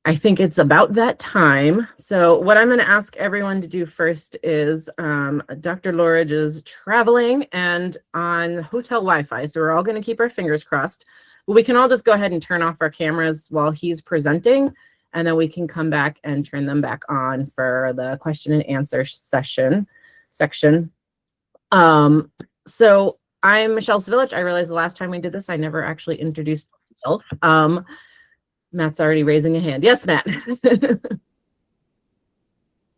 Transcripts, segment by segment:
I think it's about that time. So what I'm going to ask everyone to do first is Dr. Loarridge is traveling and on hotel Wi-Fi. So we're all going to keep our fingers crossed. But we can all just go ahead and turn off our cameras while he's presenting, and then we can come back and turn them back on for the question and answer section. So I'm Michelle Savilich. I realized the last time we did this, I never actually introduced myself. Matt's already raising a hand. Yes, Matt.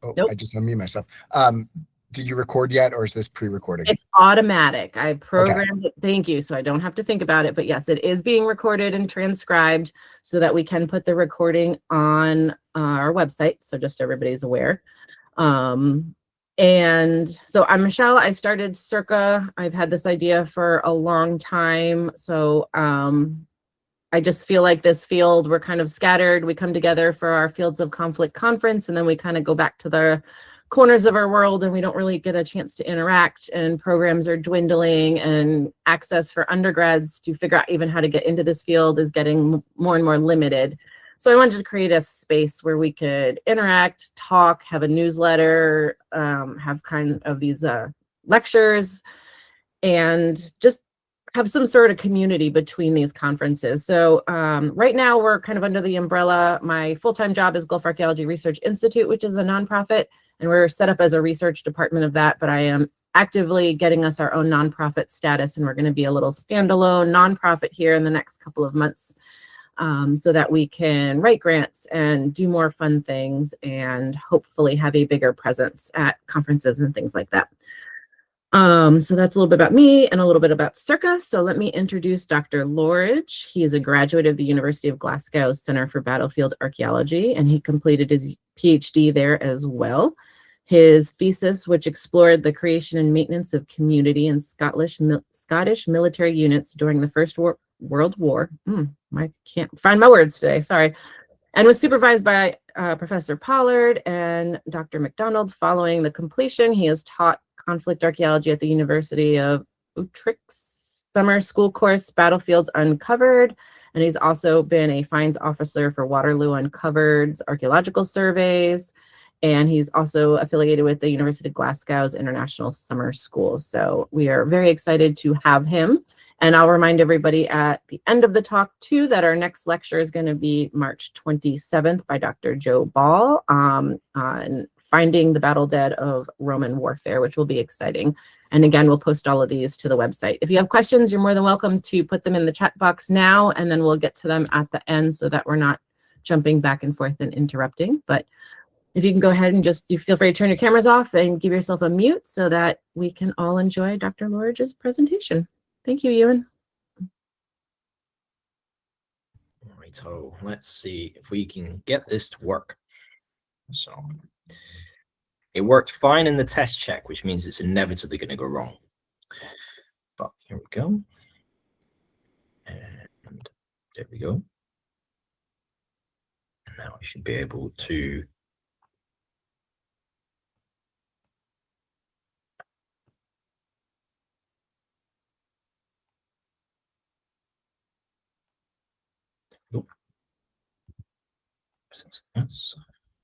Oh, nope. I just unmuted myself. Did you record yet, or is this pre-recording? It's automatic. I programmed it. Thank you. So I don't have to think about it. But yes, it is being recorded and transcribed so that we can put the recording on our website. So just everybody's aware. And so I'm Michelle. I started CIRCA. I've had this idea for a long time. So I just feel like this field, we're kind of scattered. We come together for our Fields of Conflict conference, and then we kind of go back to the corners of our world, and we don't really get a chance to interact, and programs are dwindling, and access for undergrads to figure out even how to get into this field is getting more and more limited. So I wanted to create a space where we could interact, talk, have a newsletter, have kind of these lectures, and just have some sort of community between these conferences. So right now we're kind of under the umbrella. My full-time job is Gulf Archaeology Research Institute, which is a nonprofit, and we're set up as a research department of that, but I am actively getting us our own nonprofit status, and we're going to be a little standalone nonprofit here in the next couple of months, so that we can write grants and do more fun things and hopefully have a bigger presence at conferences and things like that. So that's a little bit about me and a little bit about CIRCA. So let me introduce Dr. Loarridge. He is a graduate of the University of Glasgow's Center for Battlefield Archaeology, and he completed his PhD there as well. His thesis, which explored the creation and maintenance of community in Scottish military units during the First World War. I can't find my words today, sorry. And was supervised by Professor Pollard and Dr. McDonald. Following the completion, he has taught conflict archaeology at the University of Utrecht's summer school course, Battlefields Uncovered. And he's also been a finds officer for Waterloo Uncovered's archaeological surveys. And he's also affiliated with the University of Glasgow's International Summer School. So we are very excited to have him. And I'll remind everybody at the end of the talk too that our next lecture is going to be March 27th by Dr. Joe Ball on finding the battle dead of Roman warfare, which will be exciting. And again, we'll post all of these to the website. If you have questions, you're more than welcome to put them in the chat box now, and then we'll get to them at the end so that we're not jumping back and forth and interrupting. But if you can go ahead and you feel free to turn your cameras off and give yourself a mute so that we can all enjoy Dr. Loarridge's presentation. Thank you, Euan. Righto, let's see if we can get this to work. So it worked fine in the test check, which means it's inevitably going to go wrong. But here we go. And there we go. And now I should be able to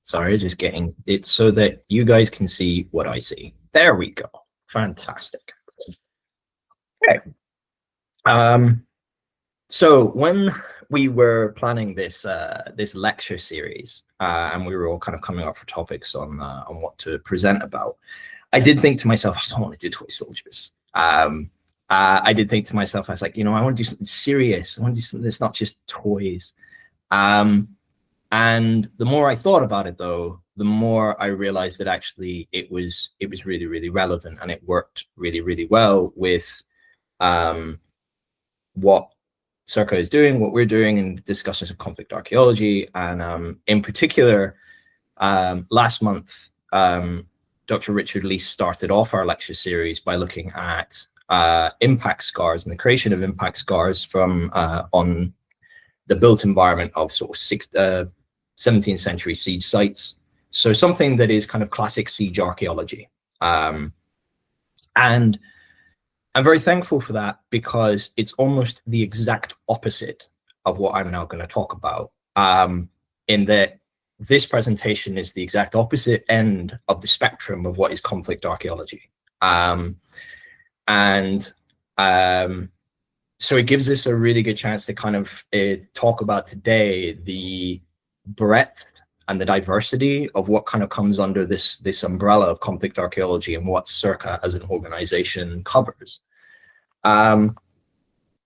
sorry, just getting it so that you guys can see what I see. There we go. Fantastic. Okay. So when we were planning this this lecture series, and we were all kind of coming up for topics on what to present about, I did think to myself, I don't want to do toy soldiers. I did think to myself, I was like, I want to do something serious. I want to do something that's not just toys. And the more I thought about it, though, the more I realized that actually it was really, really relevant, and it worked really, really well with what CIRCA is doing, what we're doing in discussions of conflict archaeology. And in particular, last month, Dr. Richard Leese started off our lecture series by looking at impact scars and the creation of impact scars from on the built environment of sort of 17th century siege sites. So something that is kind of classic siege archaeology. And I'm very thankful for that, because it's almost the exact opposite of what I'm now going to talk about. in that this presentation is the exact opposite end of the spectrum of what is conflict archaeology. So it gives us a really good chance to kind of talk about today the breadth and the diversity of what kind of comes under this umbrella of conflict archaeology and what CIRCA as an organization covers.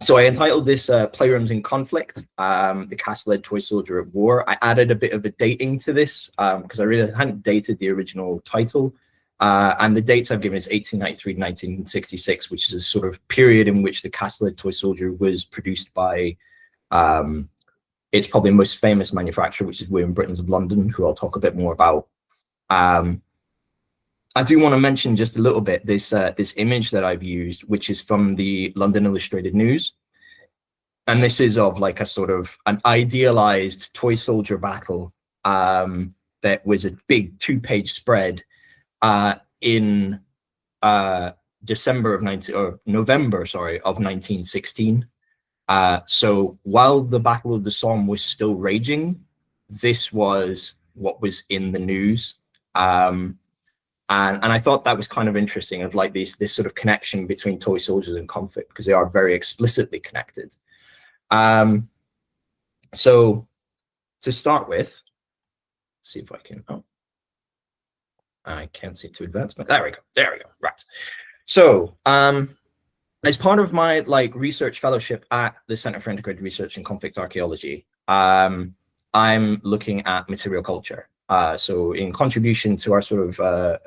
So I entitled this Playrooms in Conflict, the cast-led toy soldier at war. I added a bit of a dating to this because I really hadn't dated the original title. And the dates I've given is 1893 to 1966, which is a sort of period in which the cast-led toy soldier was produced by its probably most famous manufacturer, which is Euan Britons of London, who I'll talk a bit more about. I do want to mention just a little bit this image that I've used, which is from the London Illustrated News. And this is of like a sort of an idealized toy soldier battle that was a big 2-page spread in November of 1916. So while the Battle of the Somme was still raging, this was what was in the news. And I thought that was kind of interesting, of like this sort of connection between toy soldiers and conflict, because they are very explicitly connected. So to start with, let's see if I can, I can't seem to advance, but there we go, right. So as part of my research fellowship at the Center for Integrated Research in Conflict Archaeology, I'm looking at material culture. So in contribution to our sort of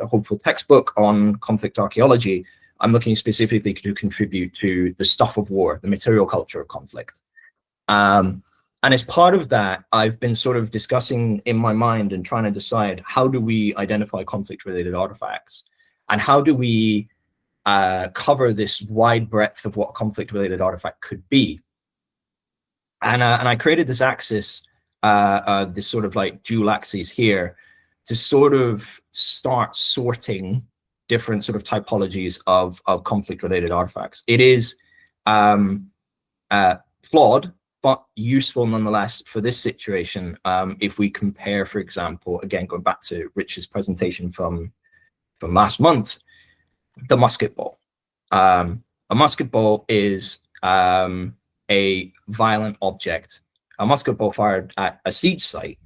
hopeful textbook on conflict archaeology, I'm looking specifically to contribute to the stuff of war, the material culture of conflict. And as part of that, I've been sort of discussing in my mind and trying to decide, how do we identify conflict-related artifacts? And how do we cover this wide breadth of what conflict-related artifact could be? And I created this axis, this sort of like dual axes here, to sort of start sorting different sort of typologies of conflict-related artifacts. It is flawed, but useful nonetheless for this situation. If we compare, for example, again, going back to Rich's presentation from last month, the musket ball. A musket ball is a violent object. A musket ball fired at a siege site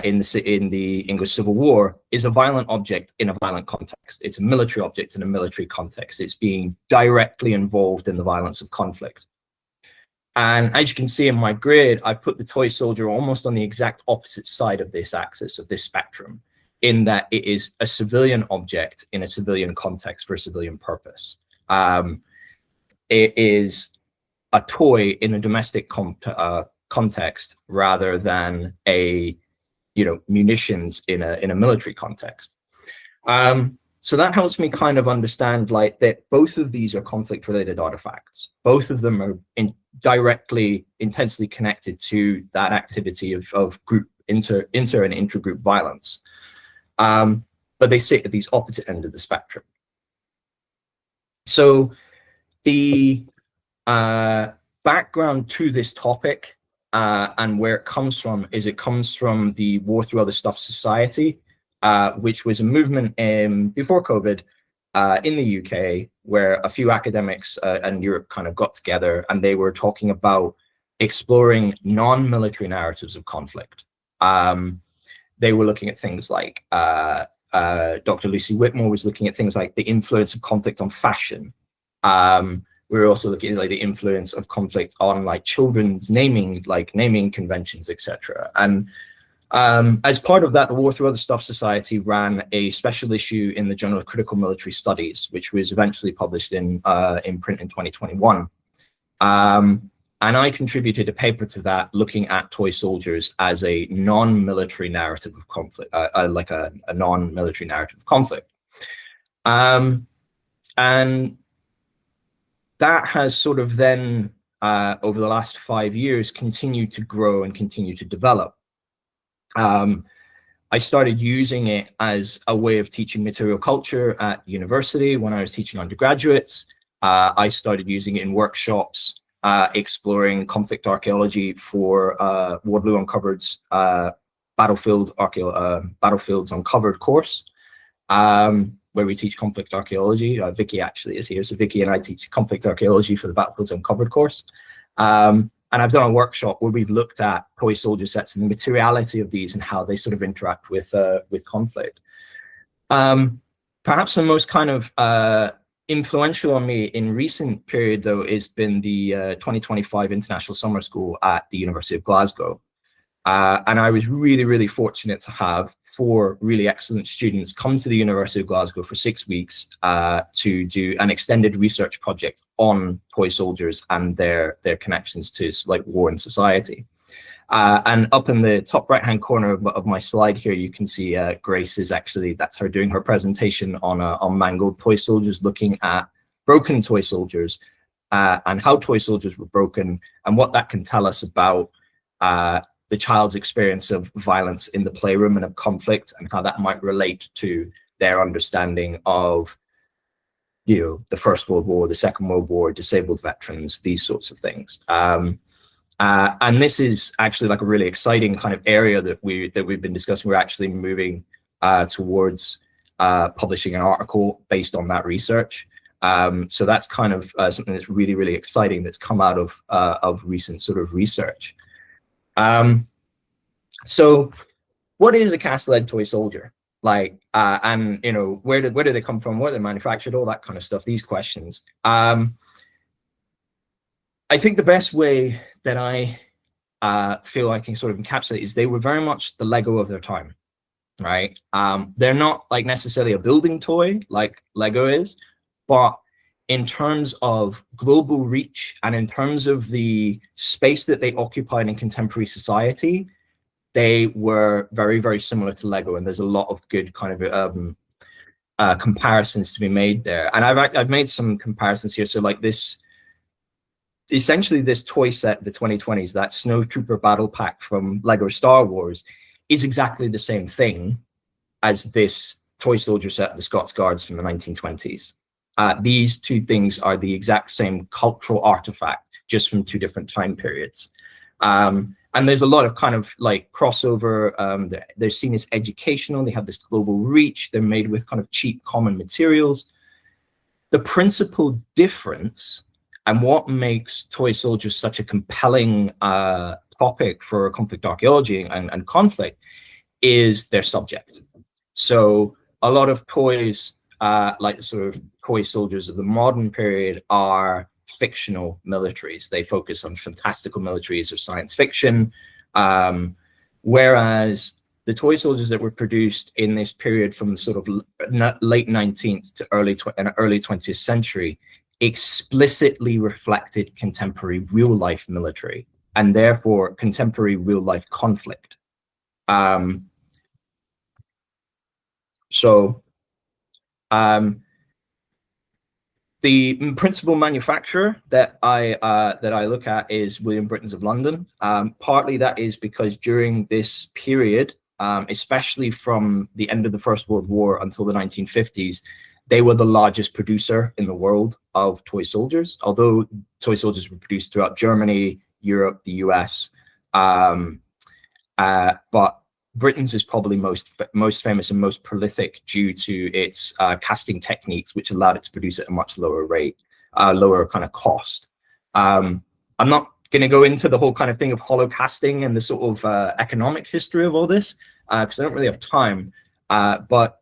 in the English Civil War is a violent object in a violent context. It's a military object in a military context. It's being directly involved in the violence of conflict. And as you can see in my grid, I've put the toy soldier almost on the exact opposite side of this axis, of this spectrum, in that it is a civilian object in a civilian context for a civilian purpose. It is a toy in a domestic context rather than a munitions in a military context. So that helps me kind of understand that both of these are conflict-related artifacts. Both of them are directly, intensely connected to that activity of group inter and intragroup violence. But they sit at these opposite ends of the spectrum. So the background to this topic and where it comes from is it comes from the War Through Other Stuff Society, which was a movement before COVID in the UK, where a few academics and Europe kind of got together, and they were talking about exploring non-military narratives of conflict. They were looking at things like Dr. Lucy Whitmore was looking at things like the influence of conflict on fashion. We were also looking at the influence of conflict on children's naming conventions, etc. And as part of that, the War Through Other Stuff Society ran a special issue in the Journal of Critical Military Studies, which was eventually published in print in 2021. And I contributed a paper to that looking at toy soldiers as a non-military narrative of conflict, like a non-military narrative of conflict. And that has sort of then, over the last 5 years, continued to grow and continue to develop. I started using it as a way of teaching material culture at university when I was teaching undergraduates. I started using it in workshops, exploring conflict archaeology for Wardlow Uncovered's Battlefields Uncovered course, where we teach conflict archaeology. Vicky actually is here, so Vicky and I teach conflict archaeology for the Battlefields Uncovered course. And I've done a workshop where we've looked at toy soldier sets and the materiality of these and how they sort of interact with conflict. Perhaps the most kind of influential on me in recent period, though, has been the 2025 International Summer School at the University of Glasgow. And I was really, really fortunate to have 4 really excellent students come to the University of Glasgow for 6 weeks to do an extended research project on toy soldiers and their connections to like war and society. And up in the top right-hand corner of my slide here, you can see Grace is actually, that's her doing her presentation on mangled toy soldiers, looking at broken toy soldiers and how toy soldiers were broken and what that can tell us about the child's experience of violence in the playroom and of conflict, and how that might relate to their understanding of, you know, the First World War, the Second World War, disabled veterans, these sorts of things. And this is actually like a really exciting kind of area that we've been discussing. We're actually moving towards publishing an article based on that research. So that's kind of something that's really, really exciting that's come out of recent sort of research. So what is a cast-led toy soldier? Like, and, you know, where do they come from? Where they're manufactured, all that kind of stuff, these questions. I think the best way that I feel I can sort of encapsulate is they were very much the Lego of their time, right? They're not like necessarily a building toy like Lego is, but in terms of global reach and in terms of the space that they occupied in contemporary society, they were very, very similar to Lego. And there's a lot of good kind of comparisons to be made there. And I've made some comparisons here. So like this, essentially this toy set, the 2020s, that Snowtrooper battle pack from Lego Star Wars is exactly the same thing as this toy soldier set, the Scots Guards from the 1920s. These two things are the exact same cultural artifact, just from 2 different time periods. And there's a lot of kind of like crossover. They're seen as educational. They have this global reach. They're made with kind of cheap, common materials. The principal difference and what makes toy soldiers such a compelling topic for conflict archaeology and conflict is their subject. So a lot of toys, like sort of toy soldiers of the modern period, are fictional militaries. They focus on fantastical militaries or science fiction, whereas the toy soldiers that were produced in this period from the sort of late 19th to early 20th century explicitly reflected contemporary real-life military and therefore contemporary real-life conflict. The principal manufacturer that I look at is William Brittons of London. Partly that is because during this period, especially from the end of the First World War until the 1950s, they were the largest producer in the world of toy soldiers, although toy soldiers were produced throughout Germany, Europe, the US. But Britain's is probably most famous and most prolific due to its casting techniques, which allowed it to produce at a much lower rate, lower kind of cost. I'm not going to go into the whole kind of thing of hollow casting and the sort of economic history of all this, because I don't really have time. But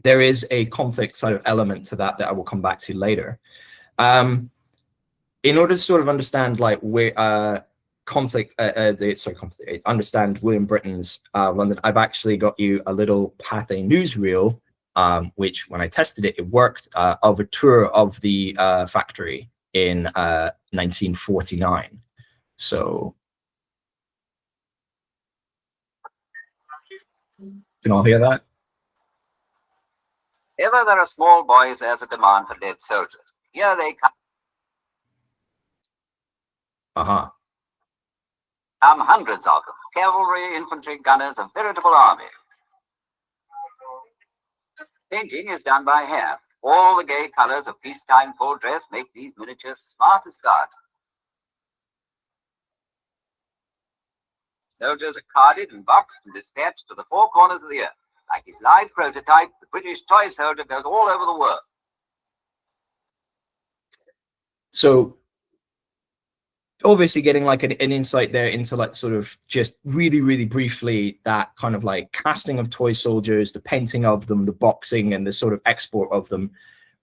there is a conflict sort of element to that I will come back to later. In order to sort of understand like where understand William Brittons London, I've actually got you a little Pathé newsreel, which when I tested it, it worked, of a tour of the factory in 1949. So, can all hear that? Ever there are small boys, there's a demand for dead soldiers. Here they come. Hundreds of them. Cavalry, infantry, gunners, a veritable army. Painting is done by hand. All the gay colors of peacetime full dress make these miniatures smart as guards. Soldiers are carded and boxed and dispatched to the four corners of the earth. Like his live prototype, the British toy soldier goes all over the world. So obviously getting like an insight there into like sort of just really, really briefly that kind of like casting of toy soldiers, the painting of them, the boxing and the sort of export of them.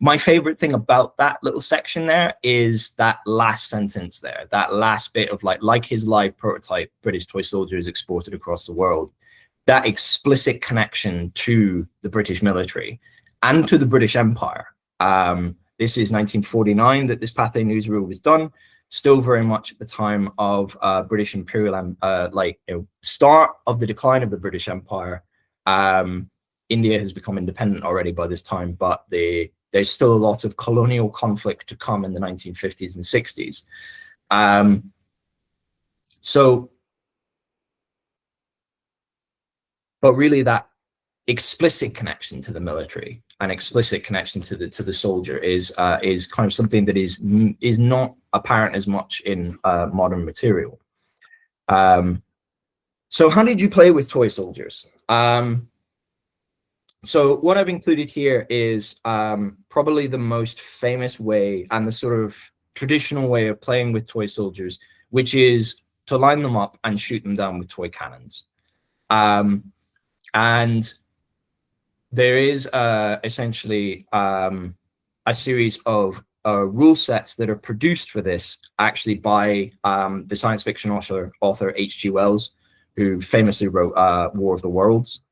My favorite thing about that little section there is that last sentence there, that last bit of like his live prototype, British toy soldier is exported across the world. That explicit connection to the British military and to the British Empire. This is 1949 that this Pathé newsreel was done. Still very much at the time of British imperial, start of the decline of the British Empire. India has become independent already by this time, but there's still a lot of colonial conflict to come in the 1950s and 60s. But really that explicit connection to the military and explicit connection to the soldier is kind of something that is not apparent as much in modern material. So how did you play with toy soldiers? So what I've included here is probably the most famous way and the sort of traditional way of playing with toy soldiers, which is to line them up and shoot them down with toy cannons. And there is essentially a series of rule sets that are produced for this actually by the science fiction author H.G. Wells, who famously wrote War of the Worlds.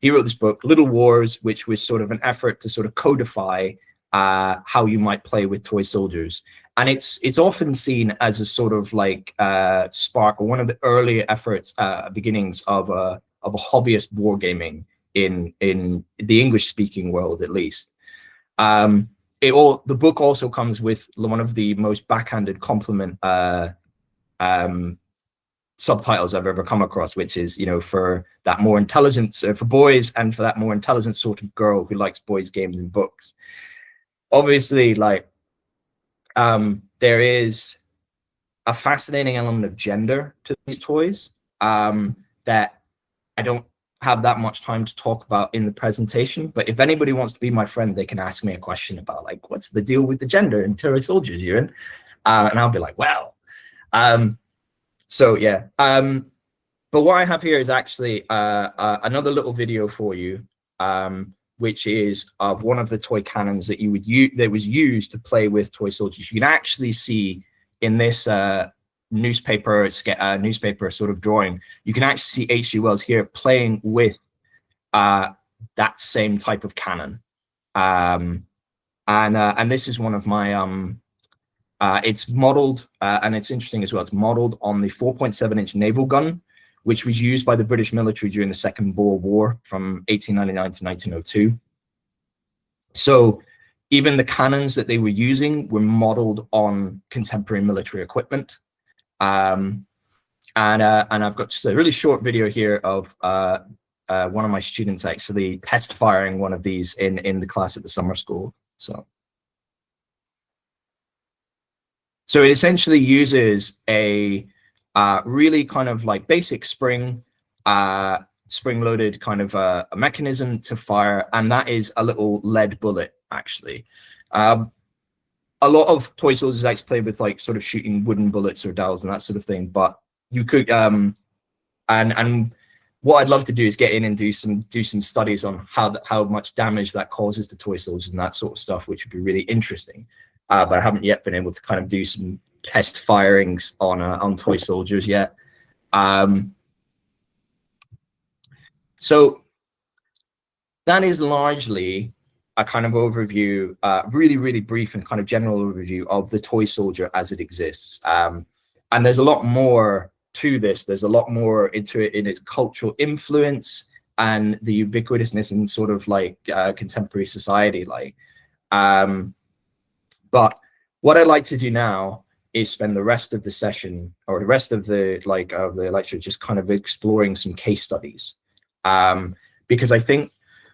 He wrote this book, Little Wars, which was sort of an effort to sort of codify how you might play with toy soldiers. And it's often seen as a sort of like spark or one of the early efforts, beginnings of a hobbyist wargaming in the English-speaking world, at least. The book also comes with one of the most backhanded compliment subtitles I've ever come across, which is, you know, for that more intelligent, for boys and for that more intelligent sort of girl who likes boys' games and books. Obviously, like, there is a fascinating element of gender to these toys that I don't have that much time to talk about in the presentation, but if anybody wants to be my friend, they can ask me a question about like, what's the deal with the gender in toy soldiers, Euan? And I'll be like, well, so yeah. But what I have here is actually another little video for you, which is of one of the toy cannons that you would use, that was used to play with toy soldiers. You can actually see in this newspaper sort of drawing, you can actually see H.G. Wells here playing with that same type of cannon. And this is one of my it's modeled, and it's interesting as well, it's modeled on the 4.7-inch naval gun, which was used by the British military during the Second Boer War from 1899 to 1902. So even the cannons that they were using were modeled on contemporary military equipment. And I've got just a really short video here of one of my students actually test firing one of these in the class at the summer school. So it essentially uses a really kind of like basic spring-loaded kind of a mechanism to fire, and that is a little lead bullet, actually. A lot of toy soldiers actually play with like sort of shooting wooden bullets or dowels and that sort of thing, but you could and what I'd love to do is get in and do some studies on how much damage that causes to toy soldiers and that sort of stuff, which would be really interesting. But I haven't yet been able to kind of do some test firings on toy soldiers yet. So that is largely a kind of overview, really, really brief and kind of general overview of the toy soldier as it exists. And there's a lot more to this. There's a lot more into it in its cultural influence and the ubiquitousness in sort of like contemporary society. But what I'd like to do now is spend the rest of the session or the rest of the lecture just kind of exploring some case studies, because I think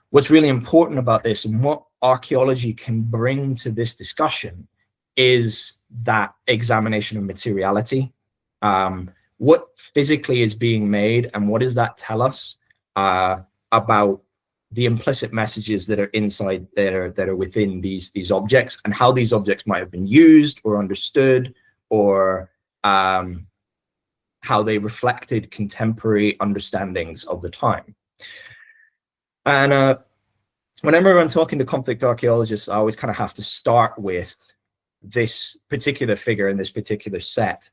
what's really important about this and what archaeology can bring to this discussion is that examination of materiality, what physically is being made, and what does that tell us about the implicit messages that are inside, that are within these objects, and how these objects might have been used or understood, or how they reflected contemporary understandings of the time. And whenever I'm talking to conflict archaeologists, I always kind of have to start with this particular figure in this particular set.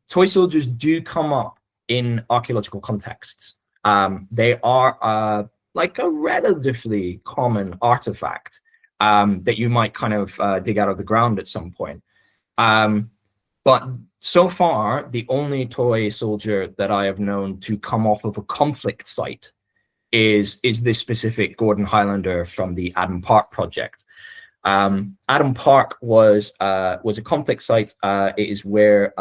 Toy soldiers do come up in archaeological contexts. They are like a relatively common artifact that you might kind of dig out of the ground at some point. But so far, the only toy soldier that I have known to come off of a conflict site is this specific Gordon Highlander from the Adam Park project. Adam Park was a conflict site. It is where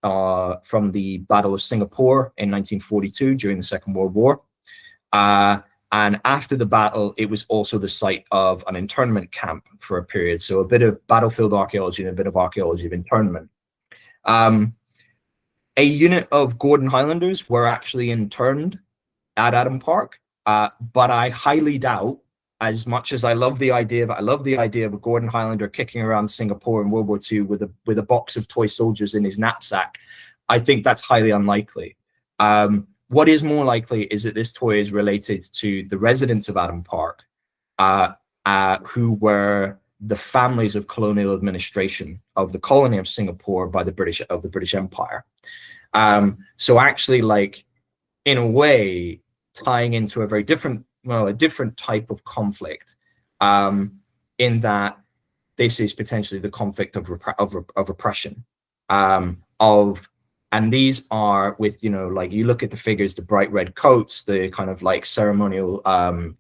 from the Battle of Singapore in 1942 during the Second World War. And after the battle, it was also the site of an internment camp for a period. So a bit of battlefield archaeology and a bit of archaeology of internment. A unit of Gordon Highlanders were actually interned at Adam Park, but I highly doubt, as much as I love the idea of a Gordon Highlander kicking around Singapore in World War II with a box of toy soldiers in his knapsack, I think that's highly unlikely. What is more likely is that this toy is related to the residents of Adam Park, who were the families of colonial administration of the colony of Singapore by the British Empire. So actually, like, in a way, tying into a very different, a different type of conflict, in that this is potentially the conflict of oppression, and these are with, like, you look at the figures, the bright red coats, the kind of like ceremonial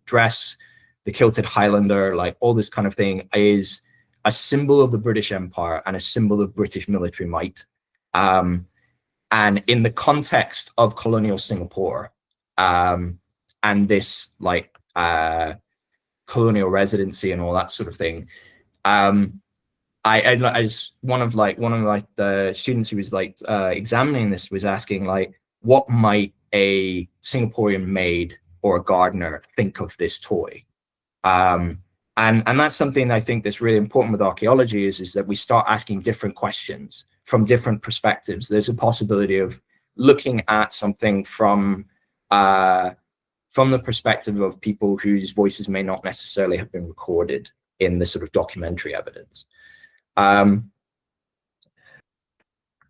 dress, the kilted Highlander, like all this kind of thing is a symbol of the British Empire and a symbol of British military might. And in the context of colonial Singapore, and this like colonial residency and all that sort of thing, as one of the students who was like examining this was asking, like, what might a Singaporean maid or a gardener think of this toy? And that's something I think that's really important with archaeology is that we start asking different questions from different perspectives. There's a possibility of looking at something from the perspective of people whose voices may not necessarily have been recorded in the sort of documentary evidence.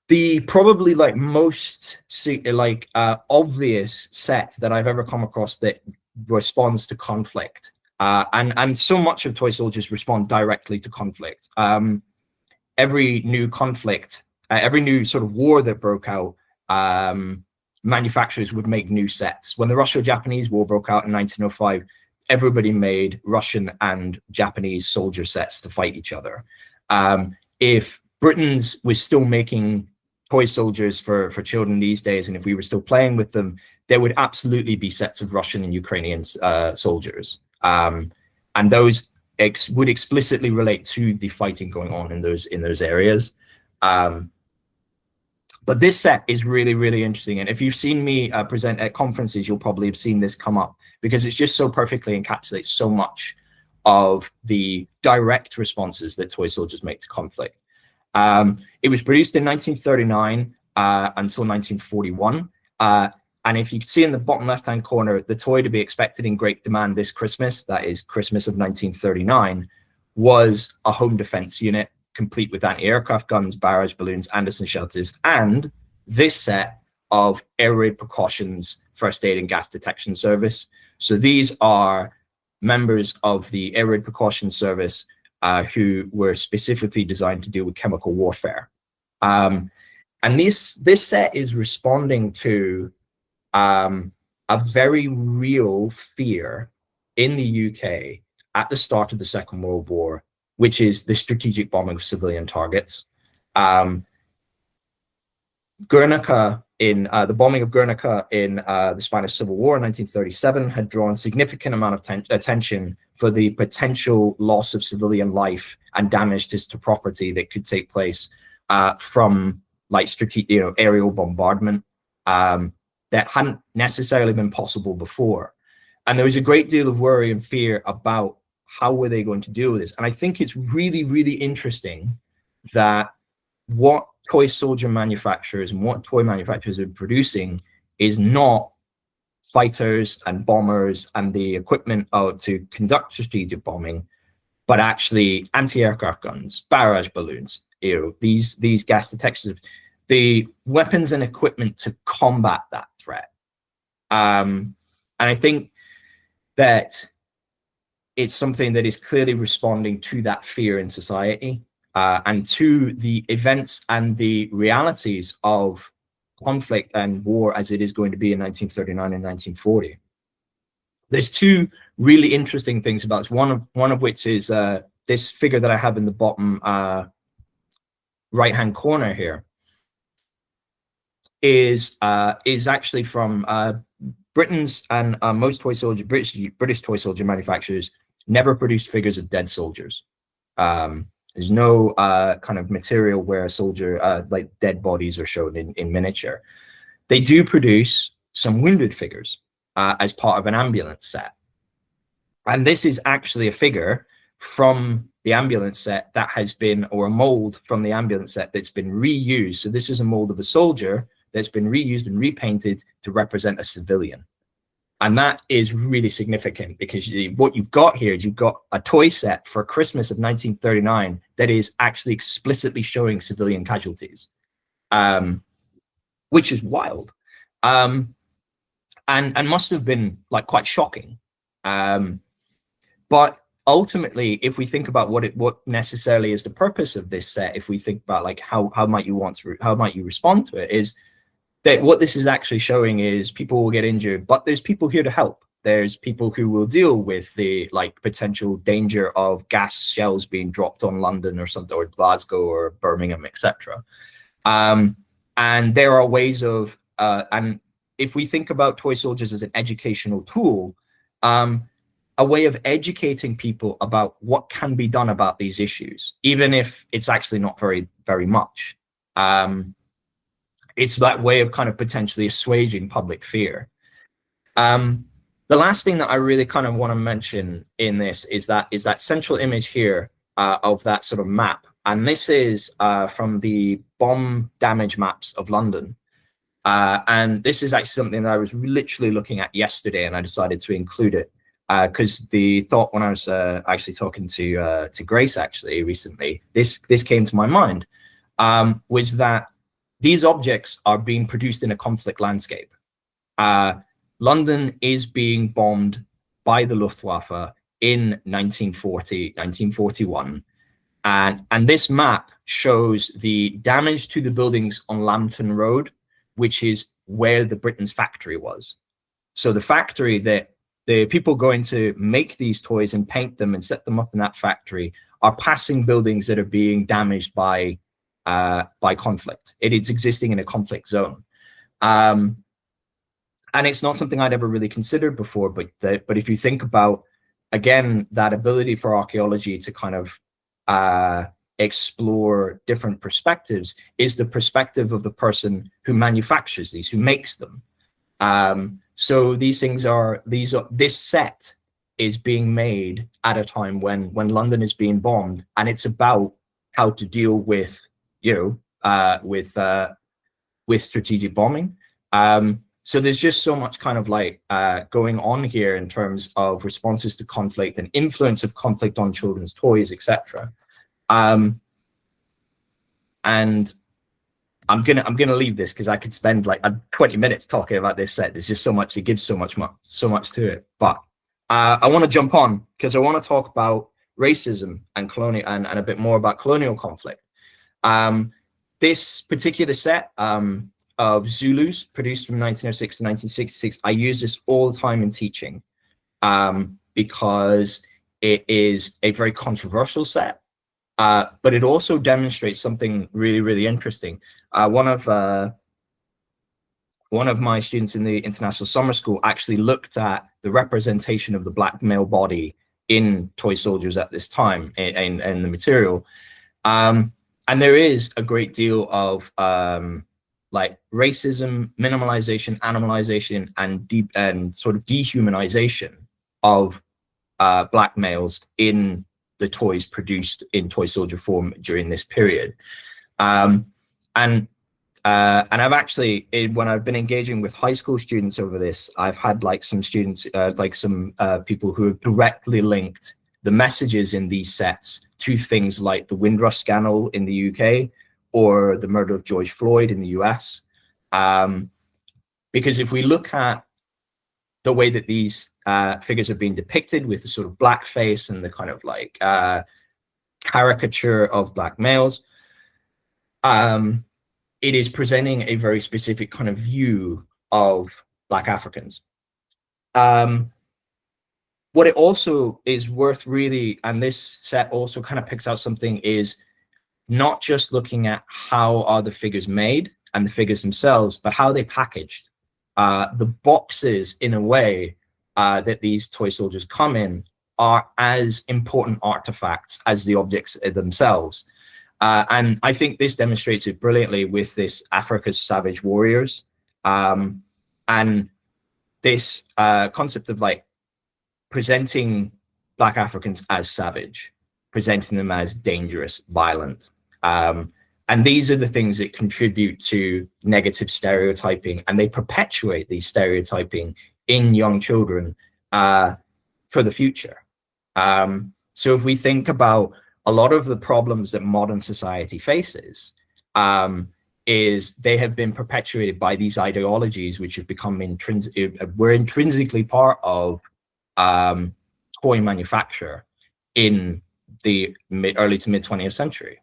The probably like most obvious set that I've ever come across that responds to conflict, and so much of toy soldiers respond directly to conflict. Every new conflict, every new sort of war that broke out, manufacturers would make new sets. When the Russo-Japanese War broke out in 1905, everybody made Russian and Japanese soldier sets to fight each other. If Britain's was still making toy soldiers for children these days, and if we were still playing with them, there would absolutely be sets of Russian and Ukrainian soldiers. And those would explicitly relate to the fighting going on in those areas. But this set is really, really interesting. And if you've seen me present at conferences, you'll probably have seen this come up because it's just so perfectly encapsulates so much of the direct responses that toy soldiers make to conflict. It was produced in 1939 until 1941. And if you can see in the bottom left-hand corner, the toy to be expected in great demand this Christmas, that is Christmas of 1939, was a home defense unit, complete with anti-aircraft guns, barrage balloons, Anderson shelters, and this set of air raid precautions, first aid and gas detection service. So these are members of the air raid precaution service who were specifically designed to deal with chemical warfare. And this set is responding to a very real fear in the UK at the start of the Second World War, which is the strategic bombing of civilian targets. Guernica, the bombing of Guernica in the Spanish Civil War in 1937 had drawn a significant amount of attention for the potential loss of civilian life and damage to property that could take place from like strategic, aerial bombardment that hadn't necessarily been possible before. And there was a great deal of worry and fear about how were they going to deal with this. And I think it's really, really interesting that what toy soldier manufacturers and what toy manufacturers are producing is not fighters and bombers and the equipment to conduct strategic bombing, but actually anti-aircraft guns, barrage balloons, these gas detectors, the weapons and equipment to combat that threat. And I think that it's something that is clearly responding to that fear in society and to the events and the realities of conflict and war as it is going to be in 1939 and 1940. There's two really interesting things about this. One of which is this figure that I have in the bottom right-hand corner here is actually from Britain's, and most British toy soldier manufacturers never produced figures of dead soldiers. There's no kind of material where a soldier, like dead bodies are shown in miniature. They do produce some wounded figures as part of an ambulance set. And this is actually a figure from the ambulance set that has been, or a mold from the ambulance set that's been reused. So this is a mold of a soldier that's been reused and repainted to represent a civilian. And that is really significant because what you've got here is you've got a toy set for Christmas of 1939 that is actually explicitly showing civilian casualties, which is wild, and must have been like quite shocking. But ultimately, if we think about what necessarily is the purpose of this set, if we think about like how might you respond to it, is that what this is actually showing is people will get injured, but there's people here to help. There's people who will deal with the like potential danger of gas shells being dropped on London or something, or Glasgow or Birmingham, etc. And there are ways of, and if we think about toy soldiers as an educational tool, a way of educating people about what can be done about these issues, even if it's actually not very, very much. It's that way of kind of potentially assuaging public fear. The last thing that I really kind of want to mention in this is that central image here of that sort of map. And this is from the bomb damage maps of London. And this is actually something that I was literally looking at yesterday, and I decided to include it because the thought when I was actually talking to Grace actually recently, this came to my mind, was that these objects are being produced in a conflict landscape. London is being bombed by the Luftwaffe in 1940, 1941. And this map shows the damage to the buildings on Lambton Road, which is where the Britain's factory was. So the factory that the people going to make these toys and paint them and set them up in that factory are passing buildings that are being damaged by conflict. It is existing in a conflict zone. And it's not something I'd ever really considered before, but if you think about, again, that ability for archaeology to kind of explore different perspectives is the perspective of the person who manufactures these, who makes them. So these things this set is being made at a time when London is being bombed, and it's about how to deal with with strategic bombing. So there's just so much kind of like going on here in terms of responses to conflict and influence of conflict on children's toys, etc. And I'm gonna leave this because I could spend like 20 minutes talking about this set. There's just so much. It gives so much to it. But I want to jump on because I want to talk about racism and colonial and a bit more about colonial conflict. This particular set of Zulus produced from 1906 to 1966, I use this all the time in teaching because it is a very controversial set, but it also demonstrates something really, really interesting. One of my students in the International Summer School actually looked at the representation of the black male body in toy soldiers at this time in the material. And there is a great deal of like racism, minimalization, animalization, and sort of dehumanization of Black males in the toys produced in toy soldier form during this period. And I've actually, when I've been engaging with high school students over this, I've had like some students, like some people who have directly linked the messages in these sets to things like the Windrush scandal in the UK or the murder of George Floyd in the US. Because if we look at the way that these figures are being depicted with the sort of blackface and the kind of like caricature of Black males, it is presenting a very specific kind of view of Black Africans. What it also is worth really, and this set also kind of picks out something, is not just looking at how are the figures made and the figures themselves, but how they packaged. The boxes, in a way, that these toy soldiers come in are as important artifacts as the objects themselves. And I think this demonstrates it brilliantly with this Africa's Savage Warriors, and this concept of like presenting Black Africans as savage, presenting them as dangerous, violent. And these are the things that contribute to negative stereotyping, and they perpetuate these stereotyping in young children for the future. So if we think about a lot of the problems that modern society faces, is they have been perpetuated by these ideologies which have become were intrinsically part of toy manufacture in the early to mid 20th century.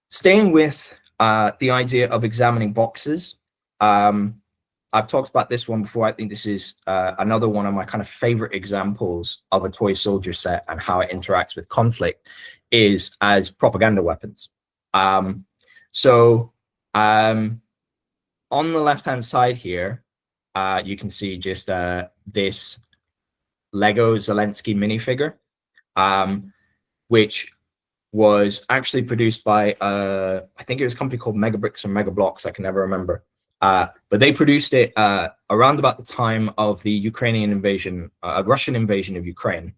Staying with the idea of examining boxes, I've talked about this one before. I think this is another one of my kind of favorite examples of a toy soldier set and how it interacts with conflict is as propaganda weapons. So on the left-hand side here, you can see just this Lego Zelensky minifigure, which was actually produced by, I think it was a company called Megabricks or Megablocks, I can never remember. But they produced it around about the time of the Ukrainian invasion, Russian invasion of Ukraine,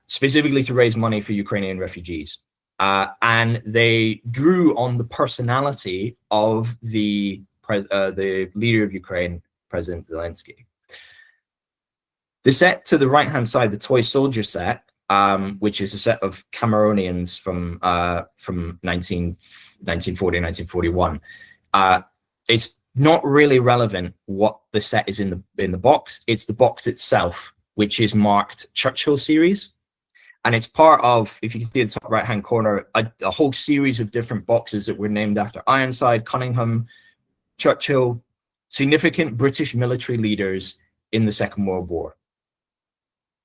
specifically to raise money for Ukrainian refugees. And they drew on the personality of the leader of Ukraine, President Zelensky. The set to the right-hand side, the toy soldier set, which is a set of Cameroonians from 1940, 1941. It's not really relevant what the set is in the box. It's the box itself, which is marked Churchill series. And it's part of, if you can see the top right-hand corner, a whole series of different boxes that were named after Ironside, Cunningham, Churchill, significant British military leaders in the Second World War.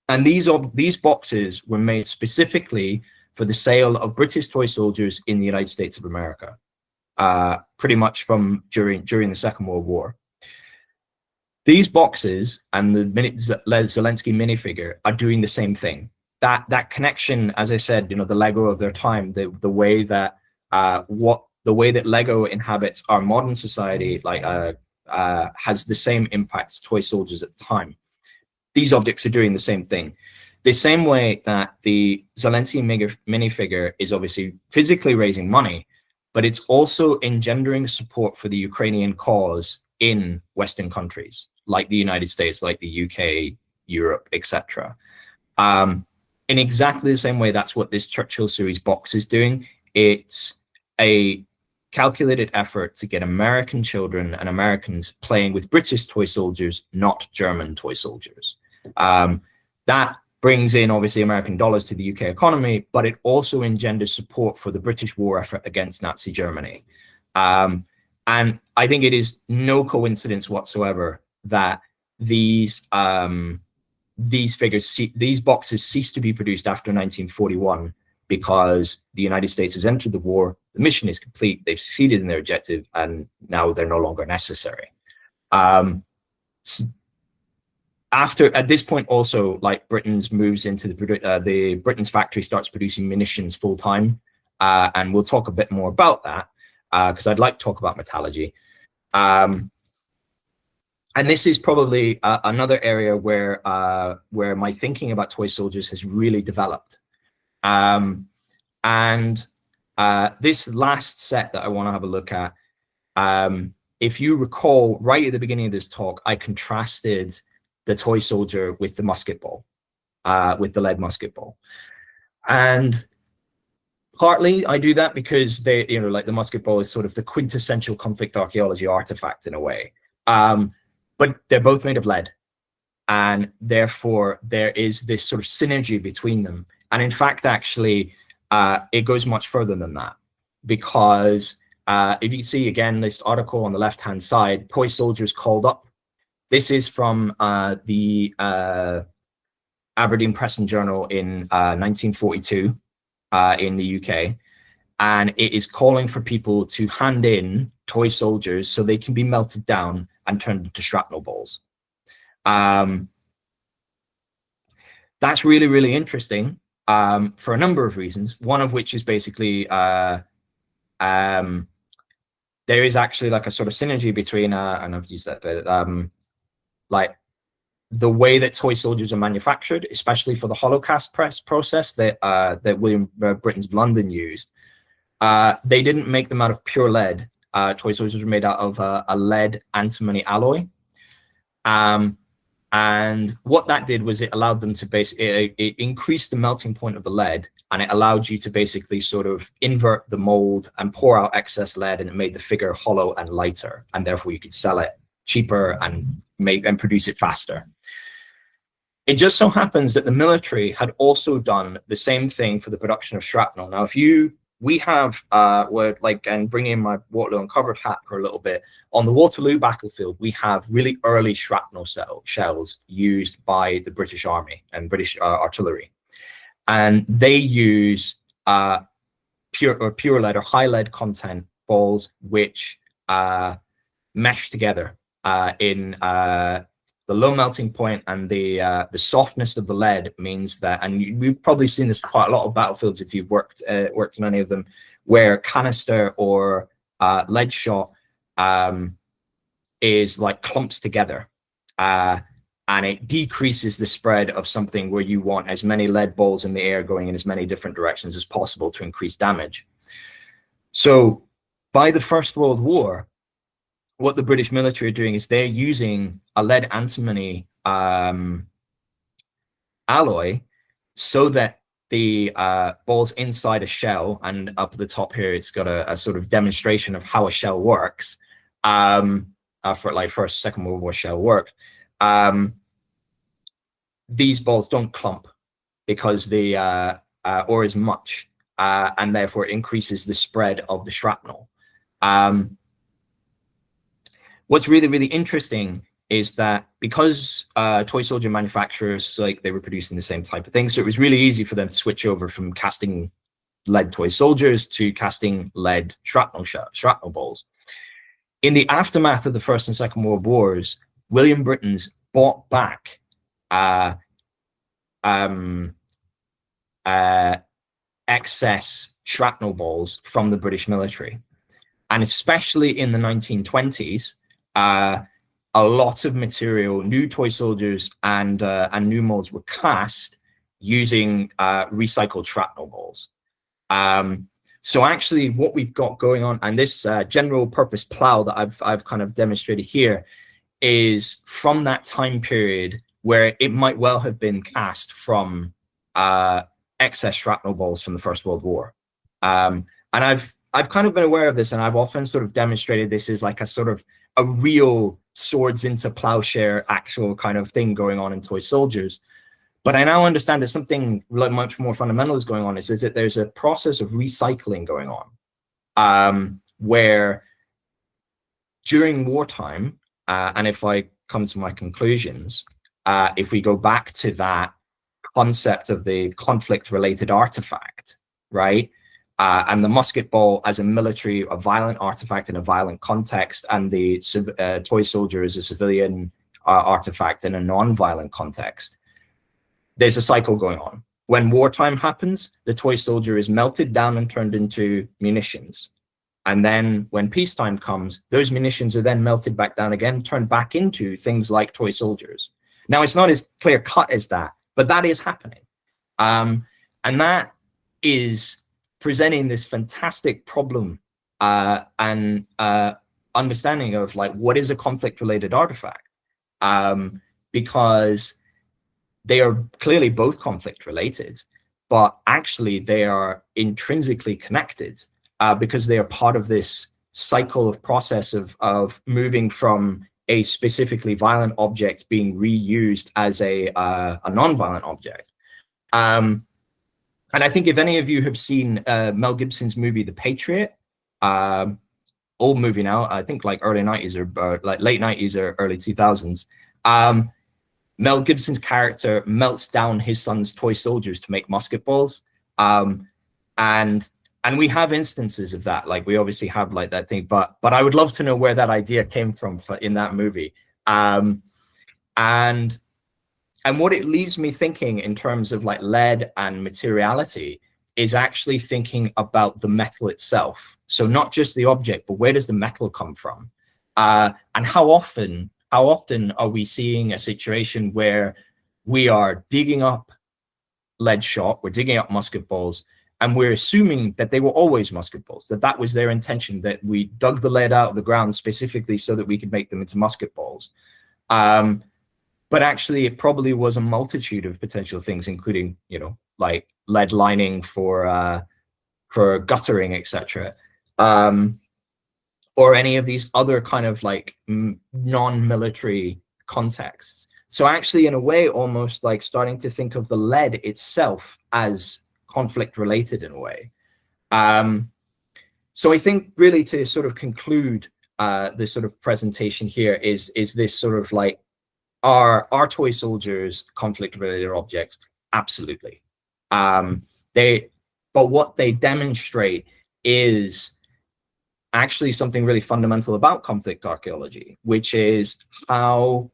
And these boxes were made specifically for the sale of British toy soldiers in the United States of America, pretty much from during the Second World War. These boxes and the Zelensky minifigure are doing the same thing. That connection, as I said, you know, the Lego of their time, the way that Lego inhabits our modern society, like has the same impact as toy soldiers at the time. These objects are doing the same thing. The same way that the Zelensky minifigure is obviously physically raising money, but it's also engendering support for the Ukrainian cause in Western countries, like the United States, like the UK, Europe, etc. In exactly the same way, that's what this Churchill series box is doing. It's a calculated effort to get American children and Americans playing with British toy soldiers, not German toy soldiers. That brings in obviously American dollars to the UK economy, but it also engenders support for the British war effort against Nazi Germany. And I think it is no coincidence whatsoever that these boxes ceased to be produced after 1941 because the United States has entered the war, the mission is complete, they've succeeded in their objective, and now they're no longer necessary. at this point also, like Britain's moves into the Britain's factory starts producing munitions full time, and we'll talk a bit more about that because I'd like to talk about metallurgy. And this is probably another area where my thinking about toy soldiers has really developed. This last set that I want to have a look at, if you recall, right at the beginning of this talk, I contrasted the toy soldier with the musket ball, with the lead musket ball. And partly I do that because they, like the musket ball is sort of the quintessential conflict archaeology artifact in a way. But they're both made of lead. And therefore there is this sort of synergy between them. And in fact, actually, it goes much further than that, because if you see again, this article on the left-hand side, toy soldiers called up. This is from the Aberdeen Press and Journal in 1942 in the UK. And it is calling for people to hand in toy soldiers so they can be melted down and turned into shrapnel balls. That's really, really interesting for a number of reasons. One of which is basically there is actually like a sort of synergy between, and I've used that bit, like the way that toy soldiers are manufactured, especially for the hollow cast press process that William Britain's London used. They didn't make them out of pure lead. Toy soldiers were made out of a lead antimony alloy. And what that did was it allowed them to basically, it increased the melting point of the lead, and it allowed you to basically sort of invert the mold and pour out excess lead, and it made the figure hollow and lighter, and therefore you could sell it cheaper and produce it faster. It just so happens that the military had also done the same thing for the production of shrapnel. Now, we have, and bring in my Waterloo Uncovered hat for a little bit. On the Waterloo battlefield, we have really early shrapnel shells used by the British Army and British artillery. And they use pure lead or high lead content balls, which mesh together in the low melting point, and the softness of the lead means that, and we've probably seen this quite a lot of battlefields if you've worked on any of them, where canister or lead shot is like clumps together, and it decreases the spread of something where you want as many lead balls in the air going in as many different directions as possible to increase damage. So by the First World War, what the British military are doing is they're using a lead antimony alloy so that the balls inside a shell, and up at the top here, it's got a sort of demonstration of how a shell works for like First, Second World War shell work. These balls don't clump because the or as much, and therefore it increases the spread of the shrapnel. What's really, really interesting is that because toy soldier manufacturers, like, they were producing the same type of thing, so it was really easy for them to switch over from casting lead toy soldiers to casting lead shrapnel balls. In the aftermath of the First and Second World Wars, William Britain's bought back excess shrapnel balls from the British military. And especially in the 1920s, a lot of material, new toy soldiers and new molds were cast using recycled shrapnel balls. So actually what we've got going on, and this general purpose plow that I've kind of demonstrated here, is from that time period where it might well have been cast from excess shrapnel balls from the First World War. And I've kind of been aware of this, and I've often sort of demonstrated this as like a sort of a real swords into plowshare actual kind of thing going on in toy soldiers. But I now understand there's something like much more fundamental is going on, is that there's a process of recycling going on, where during wartime, and if I come to my conclusions, if we go back to that concept of the conflict-related artifact, right? And the musket ball as a violent artifact in a violent context, and the toy soldier as a civilian artifact in a non-violent context, there's a cycle going on. When wartime happens, the toy soldier is melted down and turned into munitions. And then when peacetime comes, those munitions are then melted back down again, turned back into things like toy soldiers. Now, it's not as clear cut as that, but that is happening. And that is presenting this fantastic problem and understanding of like, what is a conflict-related artifact? Because they are clearly both conflict-related, but actually they are intrinsically connected because they are part of this cycle of process of moving from a specifically violent object being reused as a non-violent object. And I think if any of you have seen Mel Gibson's movie, The Patriot, old movie now, I think like early 90s or like late 90s or early 2000s, Mel Gibson's character melts down his son's toy soldiers to make musket balls. And we have instances of that. Like we obviously have like that thing, but I would love to know where that idea came from in that movie. And what it leaves me thinking in terms of like lead and materiality is actually thinking about the metal itself. So not just the object, but where does the metal come from? And how often are we seeing a situation where we are digging up lead shot, we're digging up musket balls, and we're assuming that they were always musket balls, that was their intention, that we dug the lead out of the ground specifically so that we could make them into musket balls. But actually, it probably was a multitude of potential things, including, you know, like lead lining for guttering, etc., or any of these other kind of like non-military contexts. So actually, in a way, almost like starting to think of the lead itself as conflict-related in a way. So I think really to sort of conclude this sort of presentation here is this sort of like, are toy soldiers conflict-related objects? Absolutely. But what they demonstrate is actually something really fundamental about conflict archaeology, which is how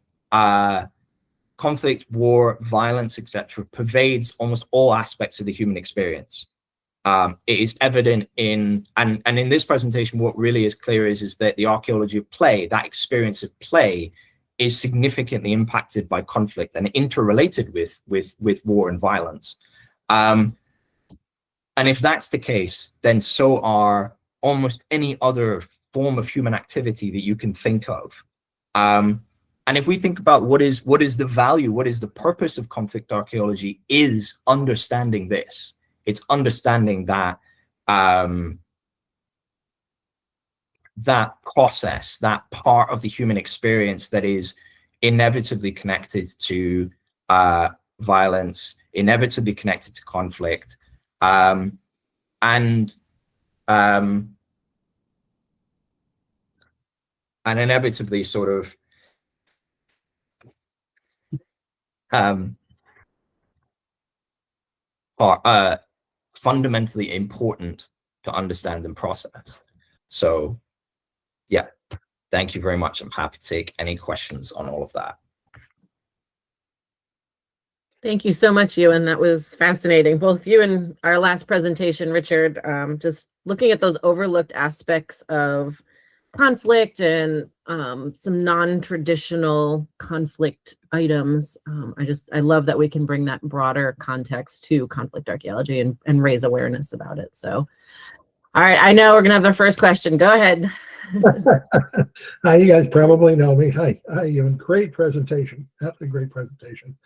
conflict, war, violence, etc., pervades almost all aspects of the human experience. It is evident in, and in this presentation, what really is clear is that the archaeology of play, that experience of play, is significantly impacted by conflict and interrelated with war and violence. And if that's the case, then so are almost any other form of human activity that you can think of. And if we think about what is the value, what is the purpose of conflict archaeology, is understanding this. It's understanding that that process, that part of the human experience that is inevitably connected to violence, inevitably connected to conflict, and inevitably sort of fundamentally important to understand and process. So yeah, thank you very much. I'm happy to take any questions on all of that. Thank you so much, Euan. That was fascinating. Both you and our last presentation, Richard, just looking at those overlooked aspects of conflict and some non-traditional conflict items. I love that we can bring that broader context to conflict archaeology and raise awareness about it. So, all right, I know we're gonna have the first question. Go ahead. Hi, you guys probably know me. Hi, Euan. Great presentation. Absolutely great presentation.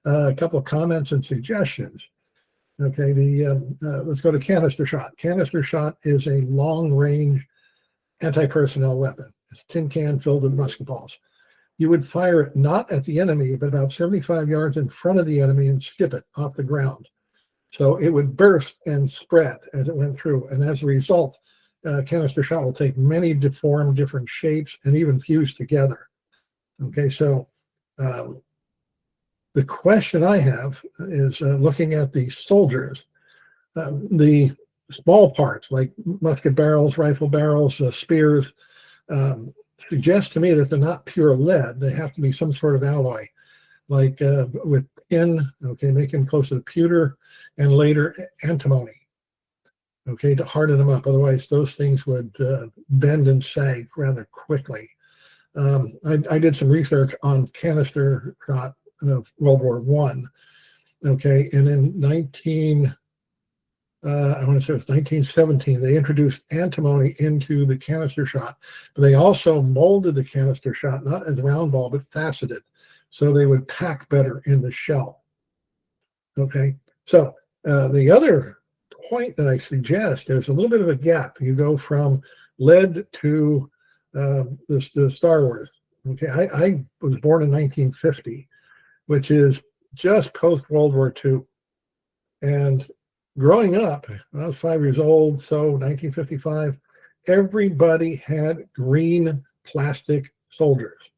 A couple of comments and suggestions. Okay, let's go to canister shot. Canister shot is a long-range anti-personnel weapon. It's a tin can filled with musket balls. You would fire it not at the enemy, but about 75 yards in front of the enemy and skip it off the ground. So it would burst and spread as it went through. And as a result, canister shot will take many deformed different shapes and even fuse together. Okay, so the question I have is looking at the soldiers, the small parts like musket barrels, rifle barrels, spears, suggests to me that they're not pure lead. They have to be some sort of alloy, like with tin, okay, make them close to the pewter, and later antimony, okay, to harden them up. Otherwise, those things would bend and sag rather quickly. I did some research on canister shot of World War I, okay, and in I want to say it was 1917, they introduced antimony into the canister shot, but they also molded the canister shot, not as round ball, but faceted, so they would pack better in the shell. Okay, so the other point that I suggest, there's a little bit of a gap. You go from lead to the Star Wars. Okay, I was born in 1950, which is just post World War II, and growing up, when I was 5 years old, so 1955, everybody had green plastic soldiers.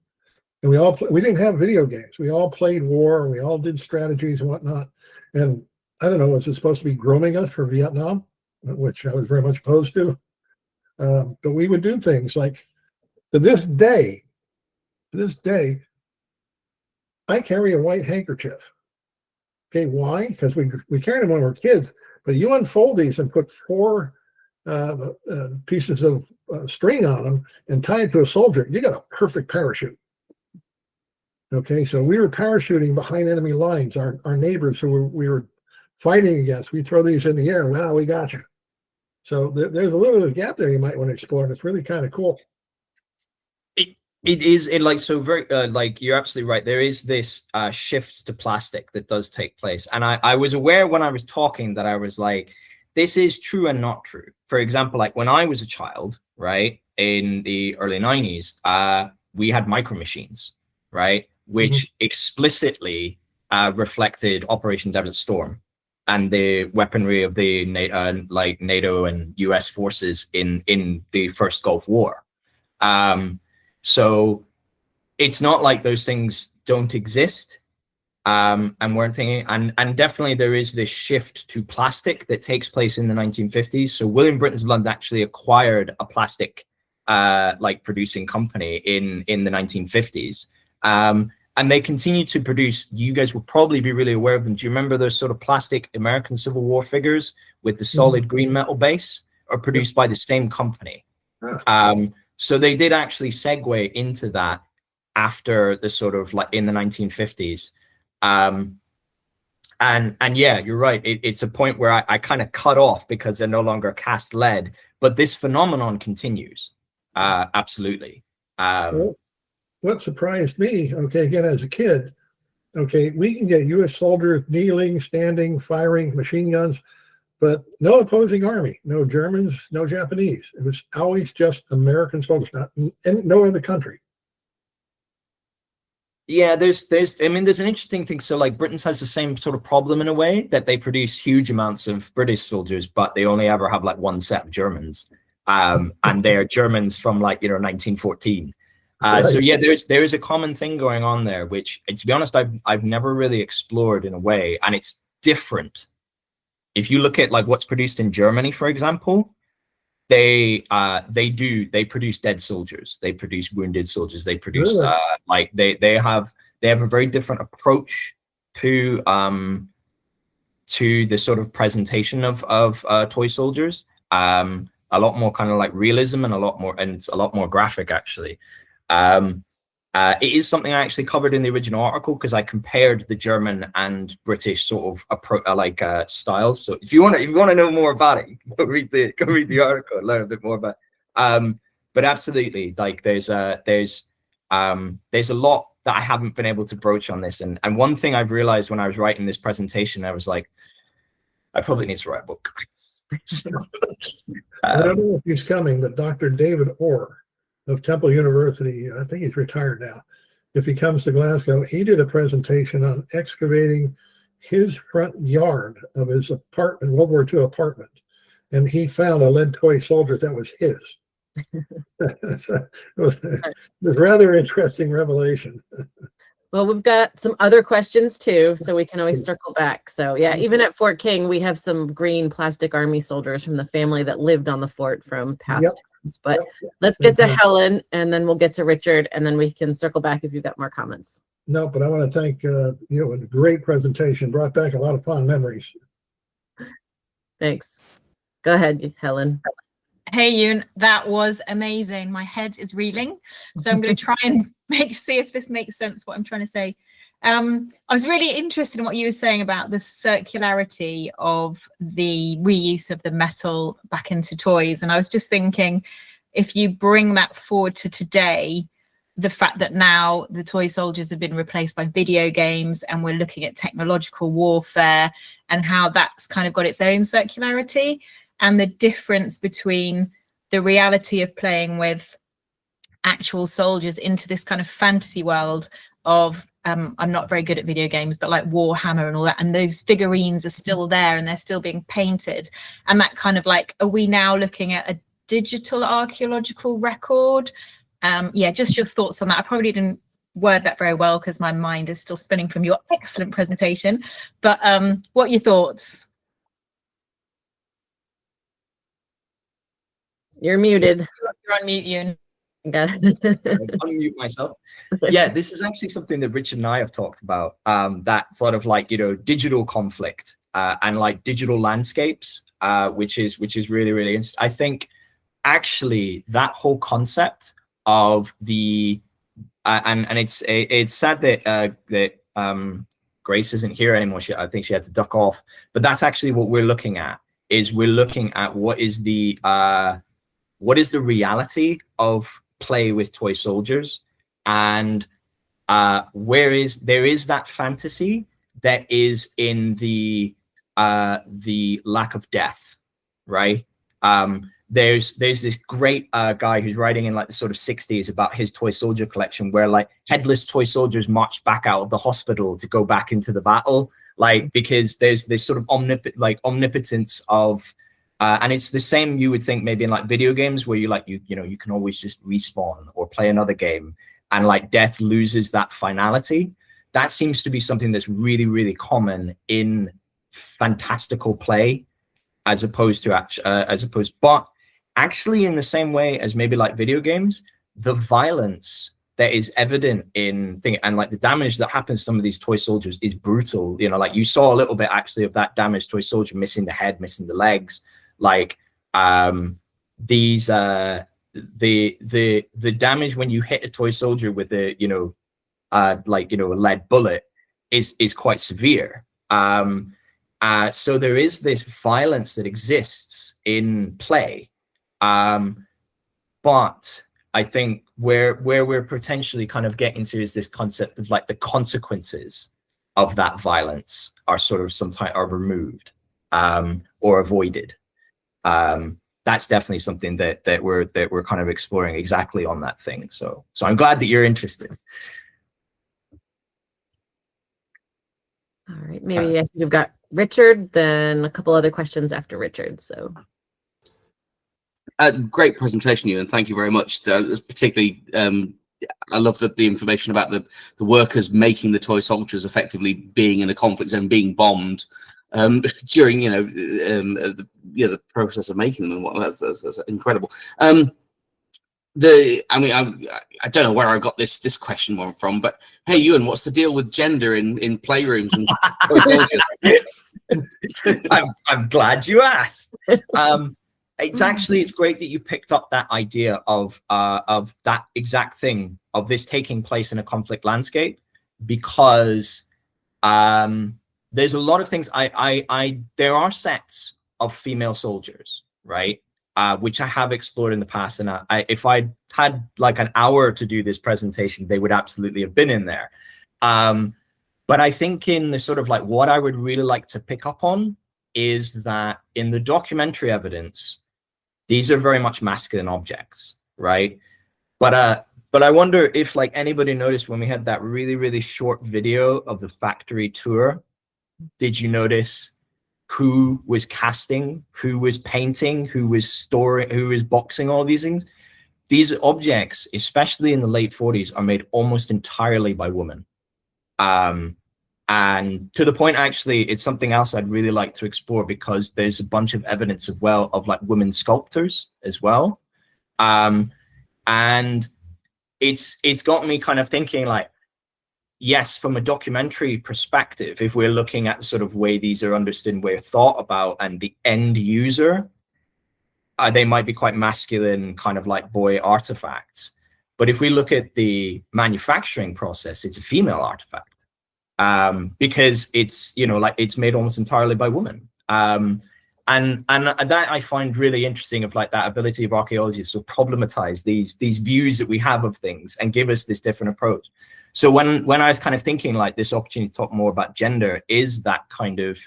And we didn't have video games. We all played war. We all did strategies and whatnot. And I don't know, was it supposed to be grooming us for Vietnam, which I was very much opposed to? But we would do things like, to this day, I carry a white handkerchief. Okay, why? Because we carried them when we were kids, but you unfold these and put 4 pieces of string on them and tie it to a soldier, you got a perfect parachute. Okay, so we were parachuting behind enemy lines, our neighbors who we were fighting against. We throw these in the air, and wow, we got you. So there's a little bit of a gap there you might want to explore, and it's really kind of cool. It is like, so very like, you're absolutely right. There is this shift to plastic that does take place, and I was aware when I was talking that I was like, this is true and not true. For example, like when I was a child, right, in the early 90s, we had micro machines, right, which explicitly reflected Operation Desert Storm and the weaponry of the like NATO and US forces in the first Gulf War. So it's not like those things don't exist, and weren't thinking, and definitely there is this shift to plastic that takes place in the 1950s. So William Britten's Blood actually acquired a plastic like producing company in the 1950s, and they continue to produce. You guys will probably be really aware of them. Do you remember those sort of plastic American Civil War figures with the solid green metal base? Are produced by the same company. So they did actually segue into that after the sort of like in the 1950s. And yeah, you're right. It's a point where I kind of cut off because they're no longer cast lead, but this phenomenon continues. Absolutely. What surprised me, okay, again, as a kid, okay, we can get U.S. soldiers kneeling, standing, firing machine guns, but no opposing army, no Germans, no Japanese. It was always just American soldiers, not in no other country. Yeah, there's an interesting thing. So like Britain has the same sort of problem in a way that they produce huge amounts of British soldiers, but they only ever have like one set of Germans. And they're Germans from like, 1914. Right. So yeah, there's a common thing going on there, which, to be honest, I've never really explored in a way, and it's different. If you look at like what's produced in Germany, for example, they produce dead soldiers, they produce wounded soldiers, they produce like they have a very different approach to the sort of presentation of toy soldiers. A lot more kind of like realism and it's a lot more graphic actually. It is something I actually covered in the original article because I compared the German and British sort of styles. So if you want to know more about it, go read the article and learn a bit more about it. But absolutely, like there's a lot that I haven't been able to broach on this. And one thing I've realized when I was writing this presentation, I was like, I probably need to write a book. I don't know if he's coming, but Dr. David Orr of Temple University, I think he's retired now. If he comes to Glasgow, he did a presentation on excavating his front yard of his apartment, World War II apartment, and he found a lead toy soldier that was his. So it was a rather interesting revelation. Well, we've got some other questions too, so we can always circle back. So yeah, even at Fort King, we have some green plastic army soldiers from the family that lived on the fort from past times. But let's get to Helen, and then we'll get to Richard, and then we can circle back if you've got more comments. No, but I want to thank you. A great presentation, brought back a lot of fond memories. Thanks. Go ahead, Helen. Hey, Euan, that was amazing. My head is reeling, so I'm going to try and see if this makes sense, what I'm trying to say. I was really interested in what you were saying about the circularity of the reuse of the metal back into toys. And I was just thinking, if you bring that forward to today, the fact that now the toy soldiers have been replaced by video games, and we're looking at technological warfare and how that's kind of got its own circularity, and the difference between the reality of playing with actual soldiers into this kind of fantasy world of, I'm not very good at video games, but like Warhammer and all that, and those figurines are still there and they're still being painted. And that kind of like, are we now looking at a digital archaeological record? Yeah, just your thoughts on that. I probably didn't word that very well because my mind is still spinning from your excellent presentation. But what are your thoughts? You're muted. You're on mute, Euan. Got it. Unmute myself. Yeah, this is actually something that Richard and I have talked about. That sort of like, you know, digital conflict and like digital landscapes, which is really, really interesting. I think actually that whole concept of the and it's sad that Grace isn't here anymore. I think she had to duck off. But that's actually what we're looking at. Is we're looking at what is the reality of play with toy soldiers, and there is that fantasy that is in the lack of death, right? There's this great guy who's writing in like the sort of 60s about his toy soldier collection, where like headless toy soldiers marched back out of the hospital to go back into the battle, like because there's this sort of omnipotence of and it's the same you would think maybe in like video games where you can always just respawn or play another game, and like death loses that finality. That seems to be something that's really, really common in fantastical play, but actually in the same way as maybe like video games, the violence that is evident in and like the damage that happens to some of these toy soldiers is brutal. You know, like you saw a little bit actually of that damaged toy soldier missing the head, missing the legs. Like the damage when you hit a toy soldier with a a lead bullet is quite severe. So there is this violence that exists in play, but I think where we're potentially kind of getting to is this concept of like the consequences of that violence are sort of sometimes are removed or avoided. That's definitely something that we're kind of exploring exactly on that thing. So I'm glad that you're interested. All right, maybe you've got Richard, then a couple other questions after Richard. So great presentation, Euan. Thank you very much. Particularly, I love the information about the workers making the toy soldiers effectively being in a conflict zone, being bombed during the process of making them. That's incredible. I don't know where I got this question from, but hey, Euan, what's the deal with gender in Playrooms and toy soldiers? I'm glad you asked. It's great that you picked up that idea of that exact thing, of this taking place in a conflict landscape, because there's a lot of things. There are sets of female soldiers, right? Which I have explored in the past, and if I had like an hour to do this presentation, they would absolutely have been in there. But I think in the sort of like what I would really like to pick up on is that in the documentary evidence, these are very much masculine objects, right? But I wonder if like anybody noticed when we had that really, really short video of the factory tour, did you notice who was casting, who was painting, who was storing, who was boxing, all these things? These objects, especially in the late 40s, are made almost entirely by women. And to the point, actually, it's something else I'd really like to explore, because there's a bunch of evidence of like women sculptors as well. And it's got me kind of thinking, like, yes, from a documentary perspective, if we're looking at the sort of way these are understood, way thought about, and the end user, they might be quite masculine, kind of like boy artifacts. But if we look at the manufacturing process, it's a female artifact. Because it's, you know, like, it's made almost entirely by women. And that I find really interesting, of like that ability of archaeologists to problematize these views that we have of things and give us this different approach. So when I was kind of thinking, like, this opportunity to talk more about gender is that kind of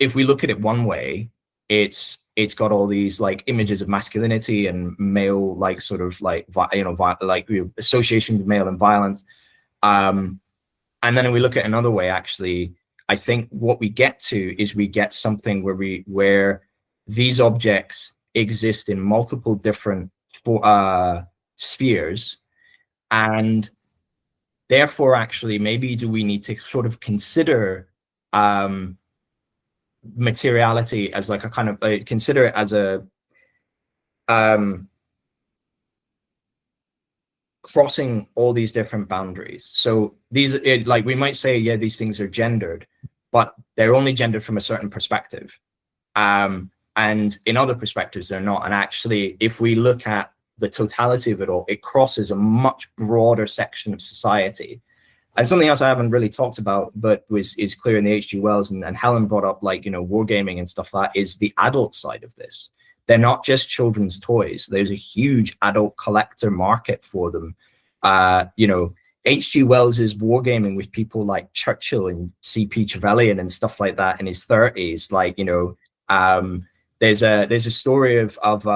if we look at it one way, it's got all these like images of masculinity and male, like, sort of like, you know, like association with male and violence. And then if we look at another way, actually, I think what we get to is we get something where these objects exist in multiple different spheres, and therefore, actually, maybe do we need to sort of consider materiality as like a kind of consider it as a crossing all these different boundaries. So these, like, we might say, yeah, these things are gendered, but they're only gendered from a certain perspective, and in other perspectives they're not. And actually, if we look at the totality of it all, it crosses a much broader section of society. And something else I haven't really talked about, but is clear in the H.G. Wells, and Helen brought up, like, you know, wargaming and stuff like that, is the adult side of this. They're not just children's toys. There's a huge adult collector market for them. You know, H.G. Wells is wargaming with people like Churchill and C.P. Trevelyan and stuff like that in his 30s. Like, you know, there's a story of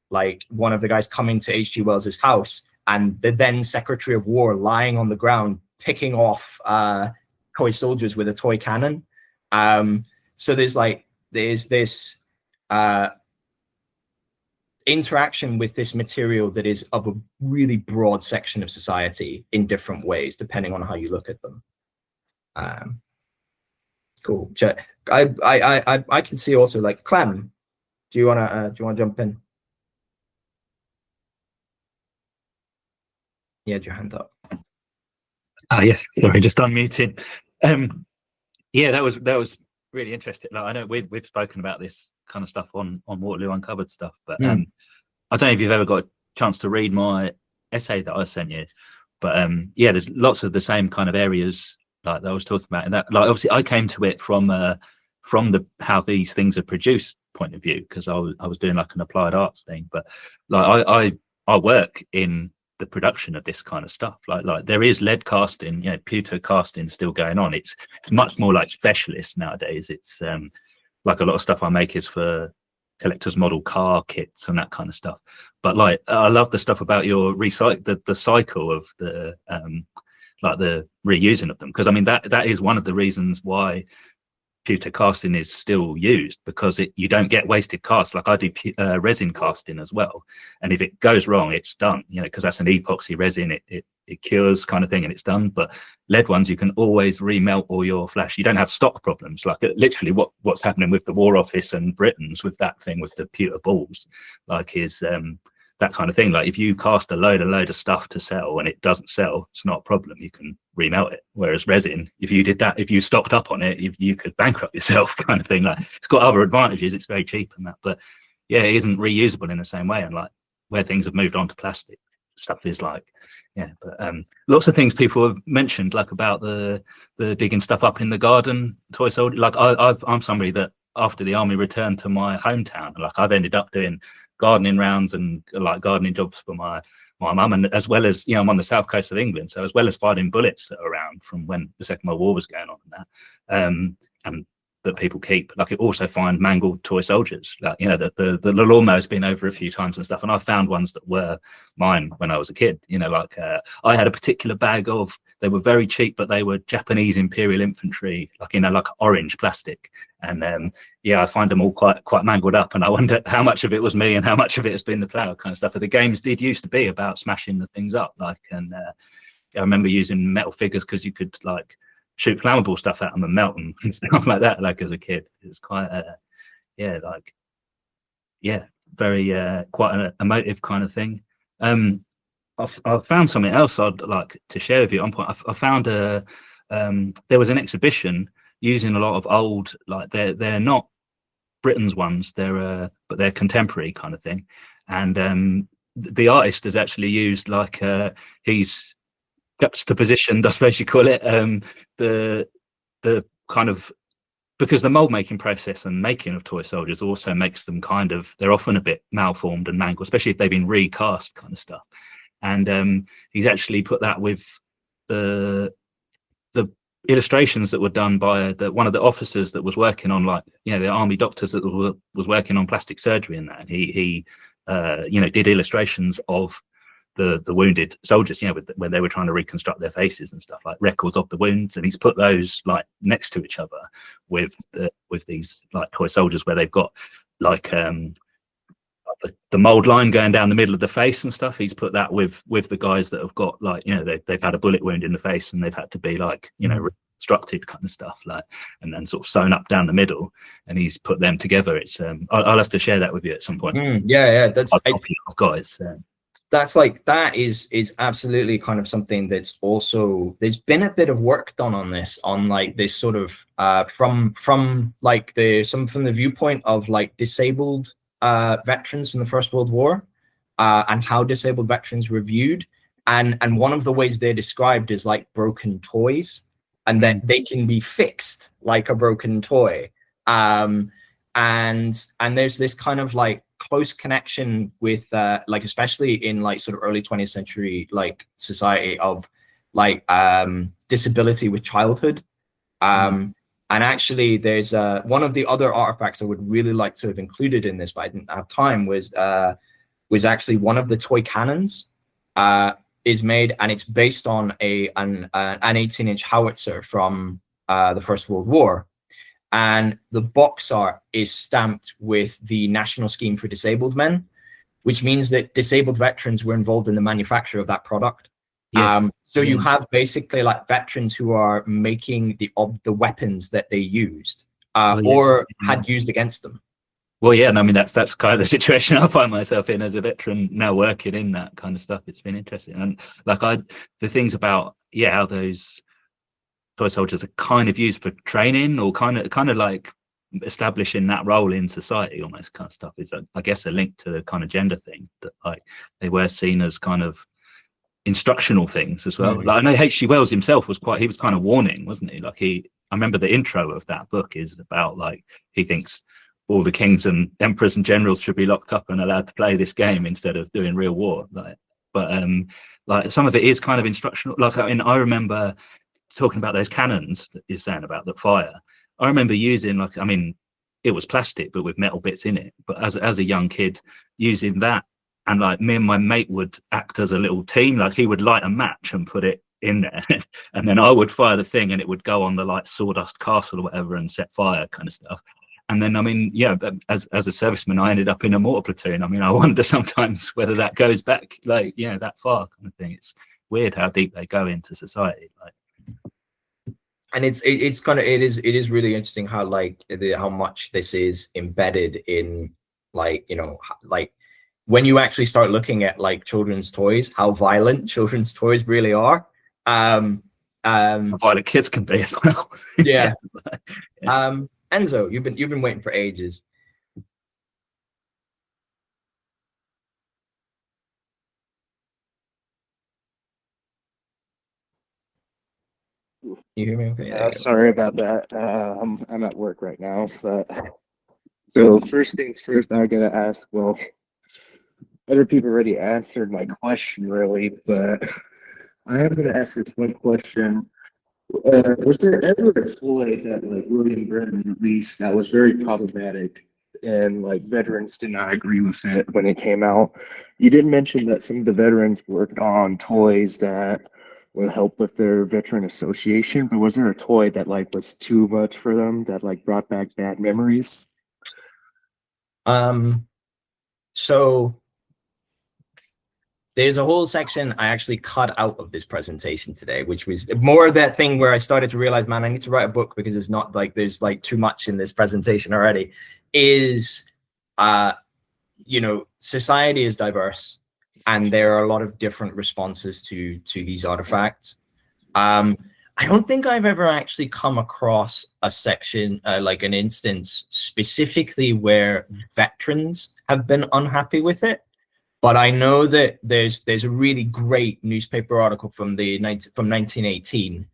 like one of the guys coming to H.G. Wells's house, and the then Secretary of War lying on the ground picking off toy soldiers with a toy cannon. So there's this interaction with this material that is of a really broad section of society in different ways, depending on how you look at them. Cool. I can see also, like, Clem, do you wanna jump in? You had your hand up. Yes, sorry, just unmuted. Yeah, that was really interesting. Like, I know we've spoken about this kind of stuff on Waterloo Uncovered stuff, but I don't know if you've ever got a chance to read my essay that I sent you. But yeah, there's lots of the same kind of areas like that I was talking about, and that, like, obviously I came to it from the how these things are produced point of view, because I was doing like an applied arts thing. But like I work in the production of this kind of stuff. Like there is lead casting, you know, pewter casting still going on. It's much more like specialist nowadays. It's like a lot of stuff I make is for collector's model car kits and that kind of stuff. But like, I love the stuff about your the cycle of the like the reusing of them, because I mean that is one of the reasons why pewter casting is still used, because you don't get wasted casts. Like I do resin casting as well, and if it goes wrong, it's done, you know, because that's an epoxy resin, it cures kind of thing, and it's done. But lead ones, you can always remelt all your flash. You don't have stock problems. Like literally what's happening with the War Office and Britain's with that thing with the pewter balls, like is that kind of thing. Like if you cast a load of stuff to sell and it doesn't sell, it's not a problem, you can remelt it. Whereas resin, if you did that, if you stocked up on it, you could bankrupt yourself, kind of thing. Like it's got other advantages, it's very cheap and that, but yeah, it isn't reusable in the same way. And like where things have moved on to plastic, stuff is like, yeah. But lots of things people have mentioned, like about the digging stuff up in the garden, toy soldier. Like I'm somebody that after the army returned to my hometown, like I've ended up doing gardening rounds and like gardening jobs for my mum, and as well as, you know, I'm on the south coast of England, so as well as finding bullets that are around from when the Second World War was going on and that, and that people keep, like, you also find mangled toy soldiers, like, you know, the lawnmower's been over a few times and stuff, and I found ones that were mine when I was a kid, you know, like I had a particular bag of they were very cheap, but they were Japanese Imperial Infantry, like like orange plastic. And yeah, I find them all quite mangled up, and I wonder how much of it was me and how much of it has been the player kind of stuff. But the games did used to be about smashing the things up, like, and I remember using metal figures because you could like shoot flammable stuff at them and melt them and stuff like that. Like as a kid, it's quite yeah, like yeah, very quite an emotive kind of thing. I've found something else I'd like to share with you. At one point, I found there was an exhibition using a lot of old, like they're not Britain's ones, but they're contemporary kind of thing. And the artist has actually used like he's juxtapositioned, I suppose you call it, the kind of, because the mold making process and making of toy soldiers also makes them kind of, they're often a bit malformed and mangled, especially if they've been recast kind of stuff. And he's actually put that with the illustrations that were done by one of the officers that was working on, like, you know, the army doctors that was working on plastic surgery and that. And he you know, did illustrations of the wounded soldiers, you know, when they were trying to reconstruct their faces and stuff, like records of the wounds, and he's put those like next to each other with these like toy soldiers where they've got like the mold line going down the middle of the face and stuff. He's put that with the guys that have got, like, you know, they've had a bullet wound in the face and they've had to be like, you know, reconstructed kind of stuff, like, and then sort of sewn up down the middle, and he's put them together. It's I'll have to share that with you at some point. Yeah, that's I've got it. That's like, that is absolutely kind of something that's also, there's been a bit of work done on this, on like this sort of from like from the viewpoint of like disabled veterans from the First World War, and how disabled veterans were viewed, and one of the ways they're described is like broken toys, and then they can be fixed like a broken toy, and there's this kind of like close connection with like, especially in like sort of early 20th century like society, of like disability with childhood. And actually there's one of the other artifacts I would really like to have included in this, but I didn't have time, was actually one of the toy cannons is made, and it's based on an 18-inch howitzer from the First World War. And the box art is stamped with the National Scheme for Disabled Men, which means that disabled veterans were involved in the manufacture of that product. Yes. So you have basically like veterans who are making the weapons that they used, or had used against them. Well, yeah, and I mean that's kind of the situation I find myself in as a veteran now, working in that kind of stuff. It's been interesting, and like the things about how those toy soldiers are kind of used for training, or kind of like establishing that role in society, almost kind of stuff, is I guess a link to the kind of gender thing, that like they were seen as kind of instructional things as well. Like I know H.G. Wells himself was kind of warning, wasn't he? Like I remember the intro of that book is about like he thinks all the kings and emperors and generals should be locked up and allowed to play this game instead of doing real war. Like some of it is kind of instructional. Like I mean, I remember talking about those cannons that you're saying about that fire. I remember using, like, I mean, it was plastic but with metal bits in it. But as a young kid, using that, and like me and my mate would act as a little team. Like he would light a match and put it in there, and then I would fire the thing, and it would go on the like sawdust castle or whatever and set fire, kind of stuff. And then, I mean, yeah, as a serviceman, I ended up in a mortar platoon. I mean, I wonder sometimes whether that goes back, like, you know, that far, kind of thing. It's weird how deep they go into society, like. And it's kind of, it is really interesting how like how much this is embedded in, like, you know, like when you actually start looking at like children's toys, how violent children's toys really are. How violent kids can be as well. Yeah. Enzo, you've been waiting for ages. You hear me okay? Sorry about that. I'm at work right now. But so first things first, I'm gonna ask. Well, other people already answered my question, really, but I am gonna ask this one question. Was there ever a toy that like William Brennan released that was very problematic, and like veterans did not agree with it when it came out? You did mention that some of the veterans worked on toys that would help with their veteran association, but was there a toy that like was too much for them that like brought back bad memories? So there's a whole section I actually cut out of this presentation today, which was more of that thing where I started to realize, man, I need to write a book because it's not like there's like too much in this presentation already. Is you know, society is diverse, and there are a lot of different responses to these artifacts. I don't think I've ever actually come across a section, like an instance specifically where veterans have been unhappy with it. But I know that there's a really great newspaper article from 1918,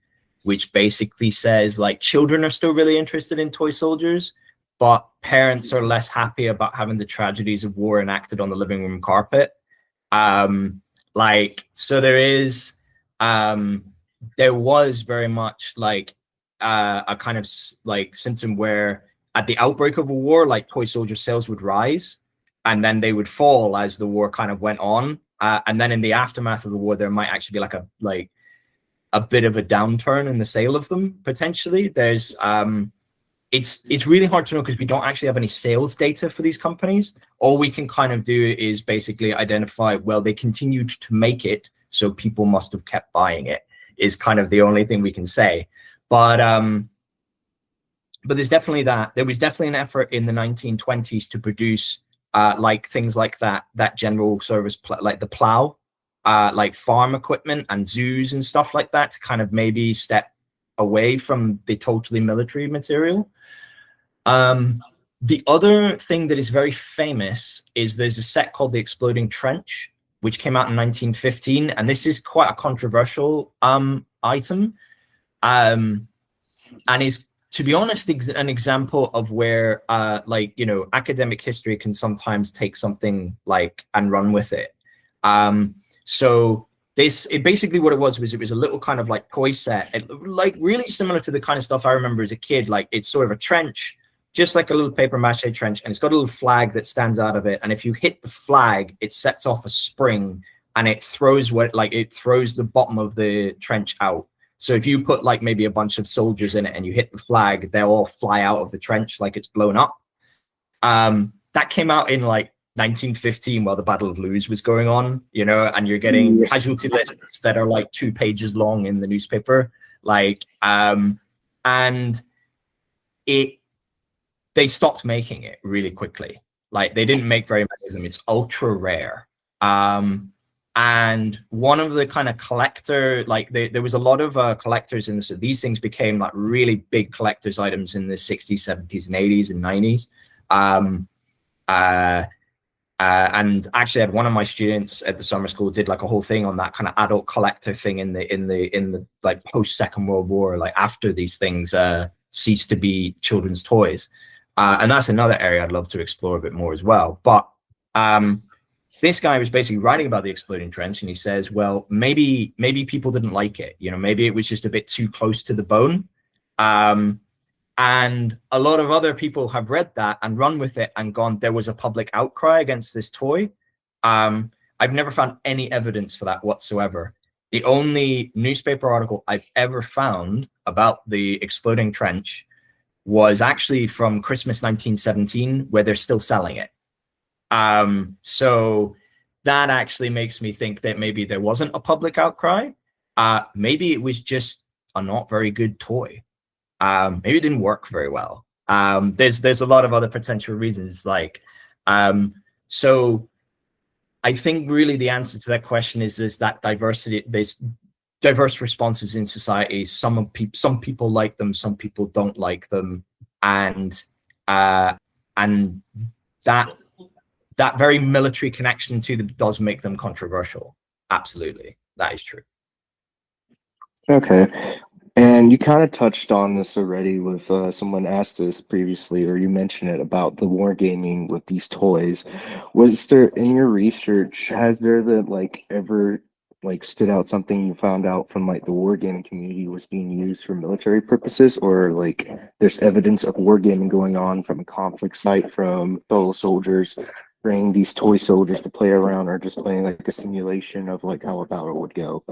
which basically says like children are still really interested in toy soldiers, but parents are less happy about having the tragedies of war enacted on the living room carpet. Like, so there was very much like a kind of like symptom where at the outbreak of a war, like toy soldier sales would rise and then they would fall as the war kind of went on. And then in the aftermath of the war, there might actually be a bit of a downturn in the sale of them, potentially. There's it's really hard to know because we don't actually have any sales data for these companies. All we can kind of do is basically identify, well, they continued to make it, so people must have kept buying it, is kind of the only thing we can say. But there's definitely that. There was definitely an effort in the 1920s to produce like things like that general service, like the plow, like farm equipment and zoos and stuff like that, to kind of maybe step away from the totally military material. The other thing that is very famous is there's a set called The Exploding Trench, which came out in 1915, and this is quite a controversial item, and is, to be honest, an example of where like, you know, academic history can sometimes take something like and run with it. So basically what it was it was a little kind of like toy set, like really similar to the kind of stuff I remember as a kid. Like, it's sort of a trench, just like a little paper mache trench, and it's got a little flag that stands out of it. And if you hit the flag, it sets off a spring and it throws the bottom of the trench out. So if you put like maybe a bunch of soldiers in it and you hit the flag, they'll all fly out of the trench like it's blown up. That came out in like 1915 while the Battle of Lourdes was going on, you know, and you're getting casualty lists that are like 2 pages long in the newspaper. Like, and they stopped making it really quickly. Like, they didn't make very many of them. It's ultra rare. And one of the kind of collector, like there was a lot of collectors in this. So these things became like really big collector's items in the 60s, 70s, and 80s and 90s. And actually, I had one of my students at the summer school did like a whole thing on that kind of adult collector thing in the like post Second World War, like after these things ceased to be children's toys. And that's another area I'd love to explore a bit more as well. But this guy was basically writing about the Exploding Trench, and he says, well, maybe people didn't like it. You know, maybe it was just a bit too close to the bone. And a lot of other people have read that and run with it and gone, there was a public outcry against this toy. I've never found any evidence for that whatsoever. The only newspaper article I've ever found about the Exploding Trench was actually from Christmas 1917, where they're still selling it. So that actually makes me think that maybe there wasn't a public outcry. Maybe it was just a not very good toy. Maybe it didn't work very well. There's a lot of other potential reasons. Like, so I think really the answer to that question is that diversity. There's diverse responses in society. Some people like them, some people don't like them, and that very military connection to them does make them controversial. Absolutely, that is true. Okay. And you kind of touched on this already with someone asked this previously, or you mentioned it about the wargaming with these toys. Was there, in your research, has there ever stood out something you found out from like the wargaming community was being used for military purposes, or like there's evidence of wargaming going on from a conflict site from fellow soldiers, bringing these toy soldiers to play around, or just playing like a simulation of like how a battle would go?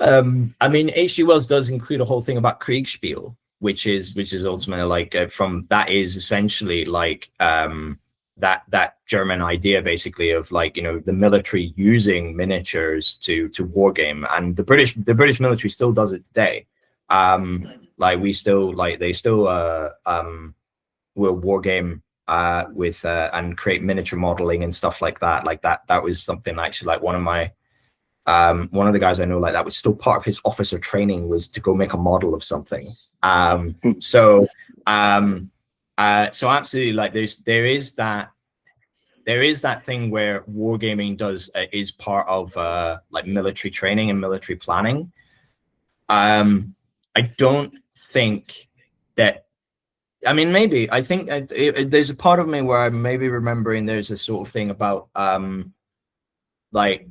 I mean, H.G. Wells does include a whole thing about Kriegspiel, which is ultimately like that is essentially like that German idea basically of like, you know, the military using miniatures to war game, and the British military still does it today. Like they still will war game with and create miniature modeling and stuff like that. Like that was something actually like one of the guys I know, like that was still part of his officer training, was to go make a model of something. So absolutely, like there is that thing where wargaming is part of like military training and military planning. I don't think that, I mean, maybe I think there's a part of me where I'm maybe remembering there's a sort of thing about like,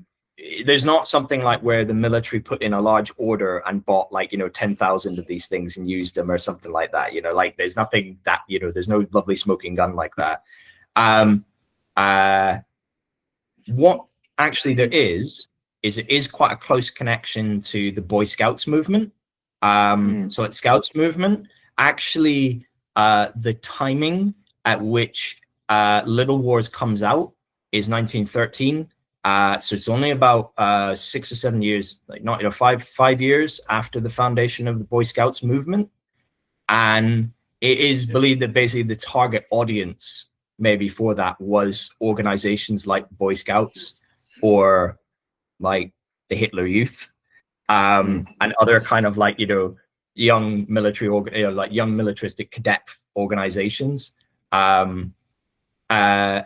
there's not something like where the military put in a large order and bought like, you know, 10,000 of these things and used them or something like that. You know, like there's nothing that, you know, there's no lovely smoking gun like that. What actually there is it is quite a close connection to the Boy Scouts movement. So at Scouts movement, actually, the timing at which Little Wars comes out is 1913. So it's only about 6 or 7 years, like not, you know, five years after the foundation of the Boy Scouts movement. And it is believed that basically the target audience maybe for that was organizations like the Boy Scouts or like the Hitler Youth, and other kind of like, you know, young military like young militaristic cadet organizations. So there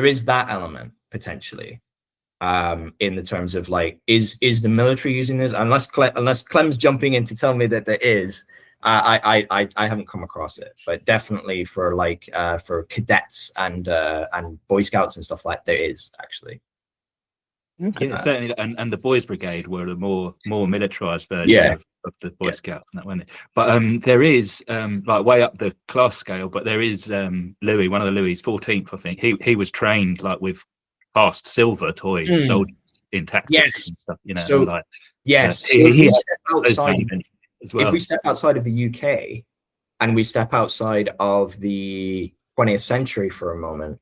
is that element potentially, in the terms of like, is the military using this? Unless Clem's jumping in to tell me that there is, I haven't come across it, but definitely for like for cadets and Boy Scouts and stuff like that, there is actually. Yeah, certainly, and the Boys Brigade were a more militarized version of the Boy Scouts, and that, wasn't it? But there is like way up the class scale, but there is Louis, one of the Louis, 14th, I think. He was trained like with past silver toy soldiers in tactics and stuff, you know. So like, yes, so if we step outside of the UK and we step outside of the 20th century for a moment,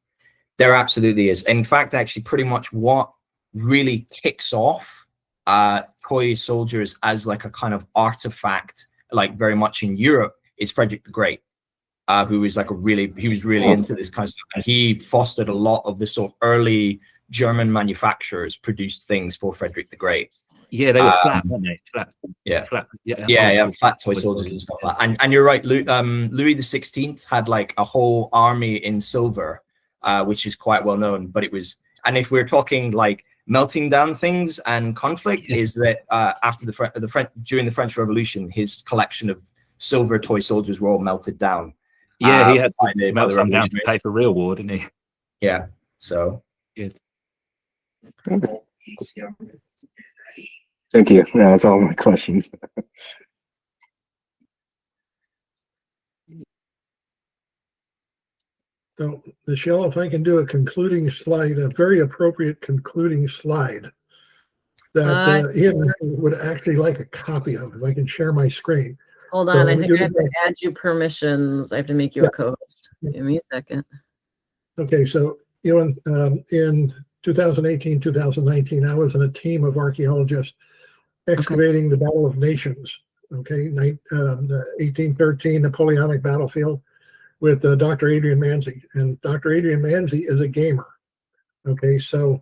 there absolutely is. In fact, actually, pretty much what really kicks off toy soldiers as like a kind of artifact, like very much in Europe, is Frederick the Great, who was like he was really into this kind of stuff, and he fostered a lot of the sort of early German manufacturers produced things for Frederick the Great. Yeah, they were flat, weren't they? Flat. Flat toy soldiers and stuff like that. And you're right, Louis the 16th had like a whole army in silver, which is quite well known. But it was, and if we're talking like melting down things and conflict, is that after during the French Revolution, his collection of silver toy soldiers were all melted down. Yeah, he had to melt some down to pay for real war, didn't he? Yeah. So good. Thank you. No, that's all my questions. So, Michelle, if I can do a concluding slide, a very appropriate concluding slide that Ian would actually like a copy of, if I can share my screen. Hold on, I think I have to add you permissions. I have to make you a co-host. Give me a second. Okay, so Euan, in 2018, 2019, I was in a team of archaeologists excavating the Battle of Nations, the 1813 Napoleonic battlefield with Dr. Adrian Manzi. And Dr. Adrian Manzi is a gamer. Okay, so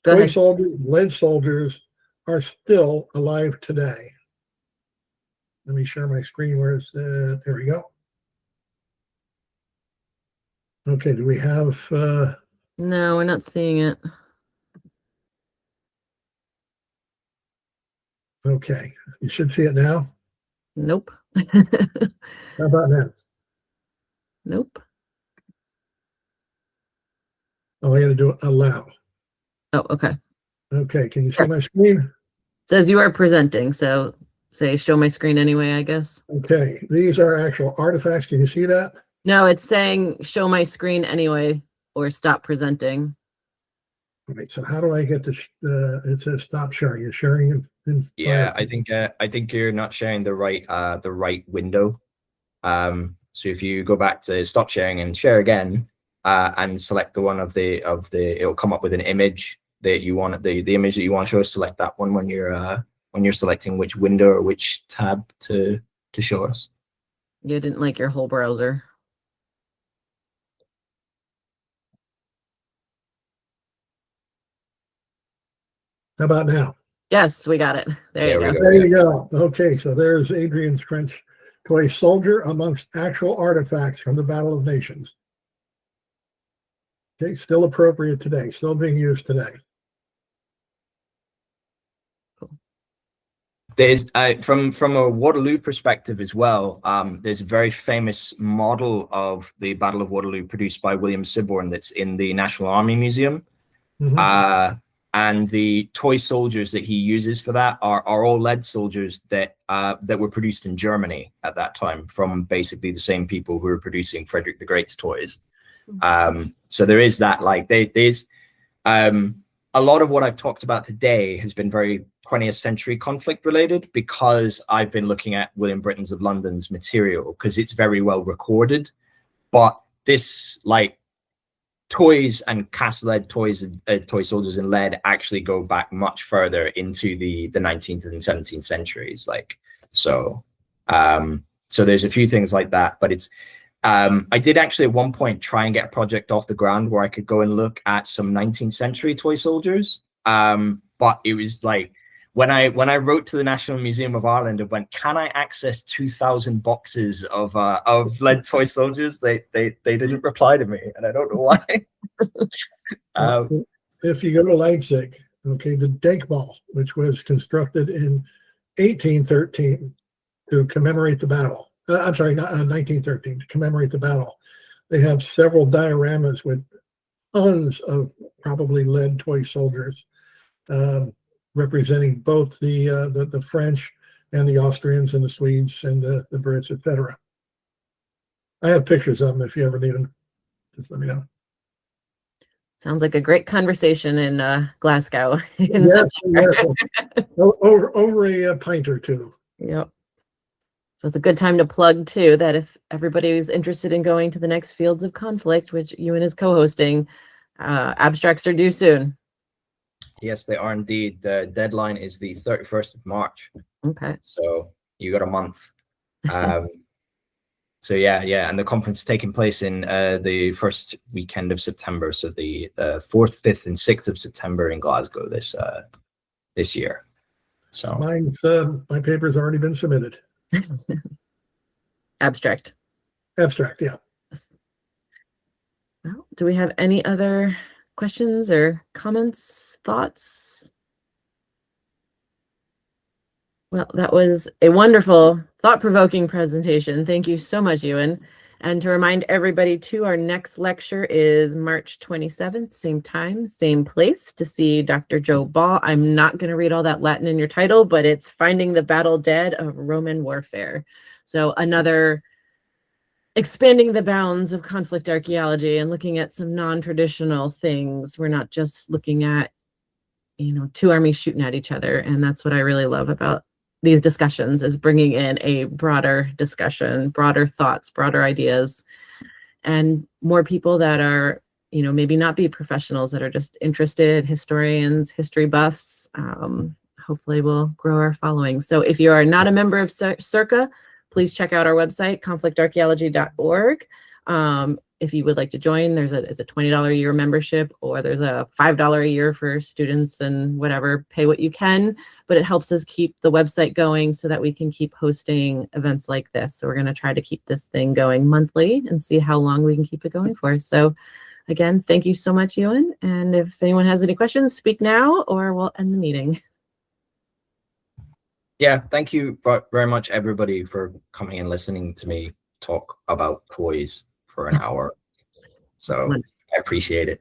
toy soldiers, lead soldiers are still alive today. Let me share my screen where it's, there we go. Okay, do we have... No, we're not seeing it. Okay, you should see it now. Nope. How about now? Nope. Oh, I got to do allow. Oh, okay. Okay, can you see my screen? It says you are presenting, so say show my screen anyway, I guess. Okay, these are actual artifacts. Can you see that? No, it's saying show my screen anyway or stop presenting. All right, so how do I get this? It says stop sharing. You're sharing in Yeah, Fire. I think you're not sharing the right window. So if you go back to stop sharing and share again, and select the one of the it'll come up with an image that you want, the image that you want to show. Select that one when you're selecting which window or which tab to show us. You didn't like your whole browser. How about now? Yes, we got it. There you There we go. go. There you go. Okay, so there's Adrian's French toy soldier amongst actual artifacts from the Battle of Nations. Okay, still appropriate today, still being used today. There's from a Waterloo perspective as well. There's a very famous model of the Battle of Waterloo produced by William Siborne that's in the National Army Museum. Mhm. And the toy soldiers that he uses for that are all lead soldiers that were produced in Germany at that time from basically the same people who were producing Frederick the Great's toys. So there is that, like, there's a lot of what I've talked about today has been very 20th century conflict related, because I've been looking at William Britton's of London's material because it's very well recorded. But this, like, toys and cast lead toys, toy soldiers in lead actually go back much further into the 19th and 17th centuries. Like, so there's a few things like that, but it's, I did actually at one point try and get a project off the ground where I could go and look at some 19th century toy soldiers. But it was like, when I wrote to the National Museum of Ireland and went, can I access 2,000 boxes of lead toy soldiers? They didn't reply to me, and I don't know why. If you go to Leipzig, okay, the Denkmal, which was constructed in 1813 to commemorate the battle. I'm sorry, not 1913, to commemorate the battle. They have several dioramas with tons of probably lead toy soldiers, representing both the French and the Austrians and the Swedes and the Brits, etc. I have pictures of them if you ever need them. Just let me know. Sounds like a great conversation in Glasgow in Yes, September. yes. Over a pint or two. Yep. So it's a good time to plug too that if everybody is interested in going to the next Fields of Conflict, which Euan is co-hosting, abstracts are due soon. Yes, they are indeed. The deadline is the 31st of March. Okay. So you got a month. So yeah, and the conference is taking place in the first weekend of September. So the 4th, 5th, and 6th of September in Glasgow this year. So My paper's already been submitted. Abstract. Abstract, yeah. Well, do we have any other questions or comments, thoughts? Well, that was a wonderful, thought-provoking presentation. Thank you so much, Euan. And to remind everybody too, our next lecture is March 27th, same time, same place, to see Dr. Joe Ball. I'm not going to read all that Latin in your title, but it's Finding the Battle Dead of Roman Warfare. So another expanding the bounds of conflict archaeology and looking at some non-traditional things. We're not just looking at, two armies shooting at each other. And that's what I really love about these discussions, is bringing in a broader discussion, broader thoughts, broader ideas, and more people that are, maybe not be professionals, that are just interested, historians, history buffs. Hopefully we'll grow our following. So if you are not a member of CIRCA, please check out our website, conflictarchaeology.org. If you would like to join, it's a $20 a year membership, or there's a $5 a year for students and whatever, pay what you can, but it helps us keep the website going so that we can keep hosting events like this. So we're going to try to keep this thing going monthly and see how long we can keep it going for. So again, thank you so much, Euan. And if anyone has any questions, speak now or we'll end the meeting. Yeah, thank you very much, everybody, for coming and listening to me talk about toys for an hour. So I appreciate it.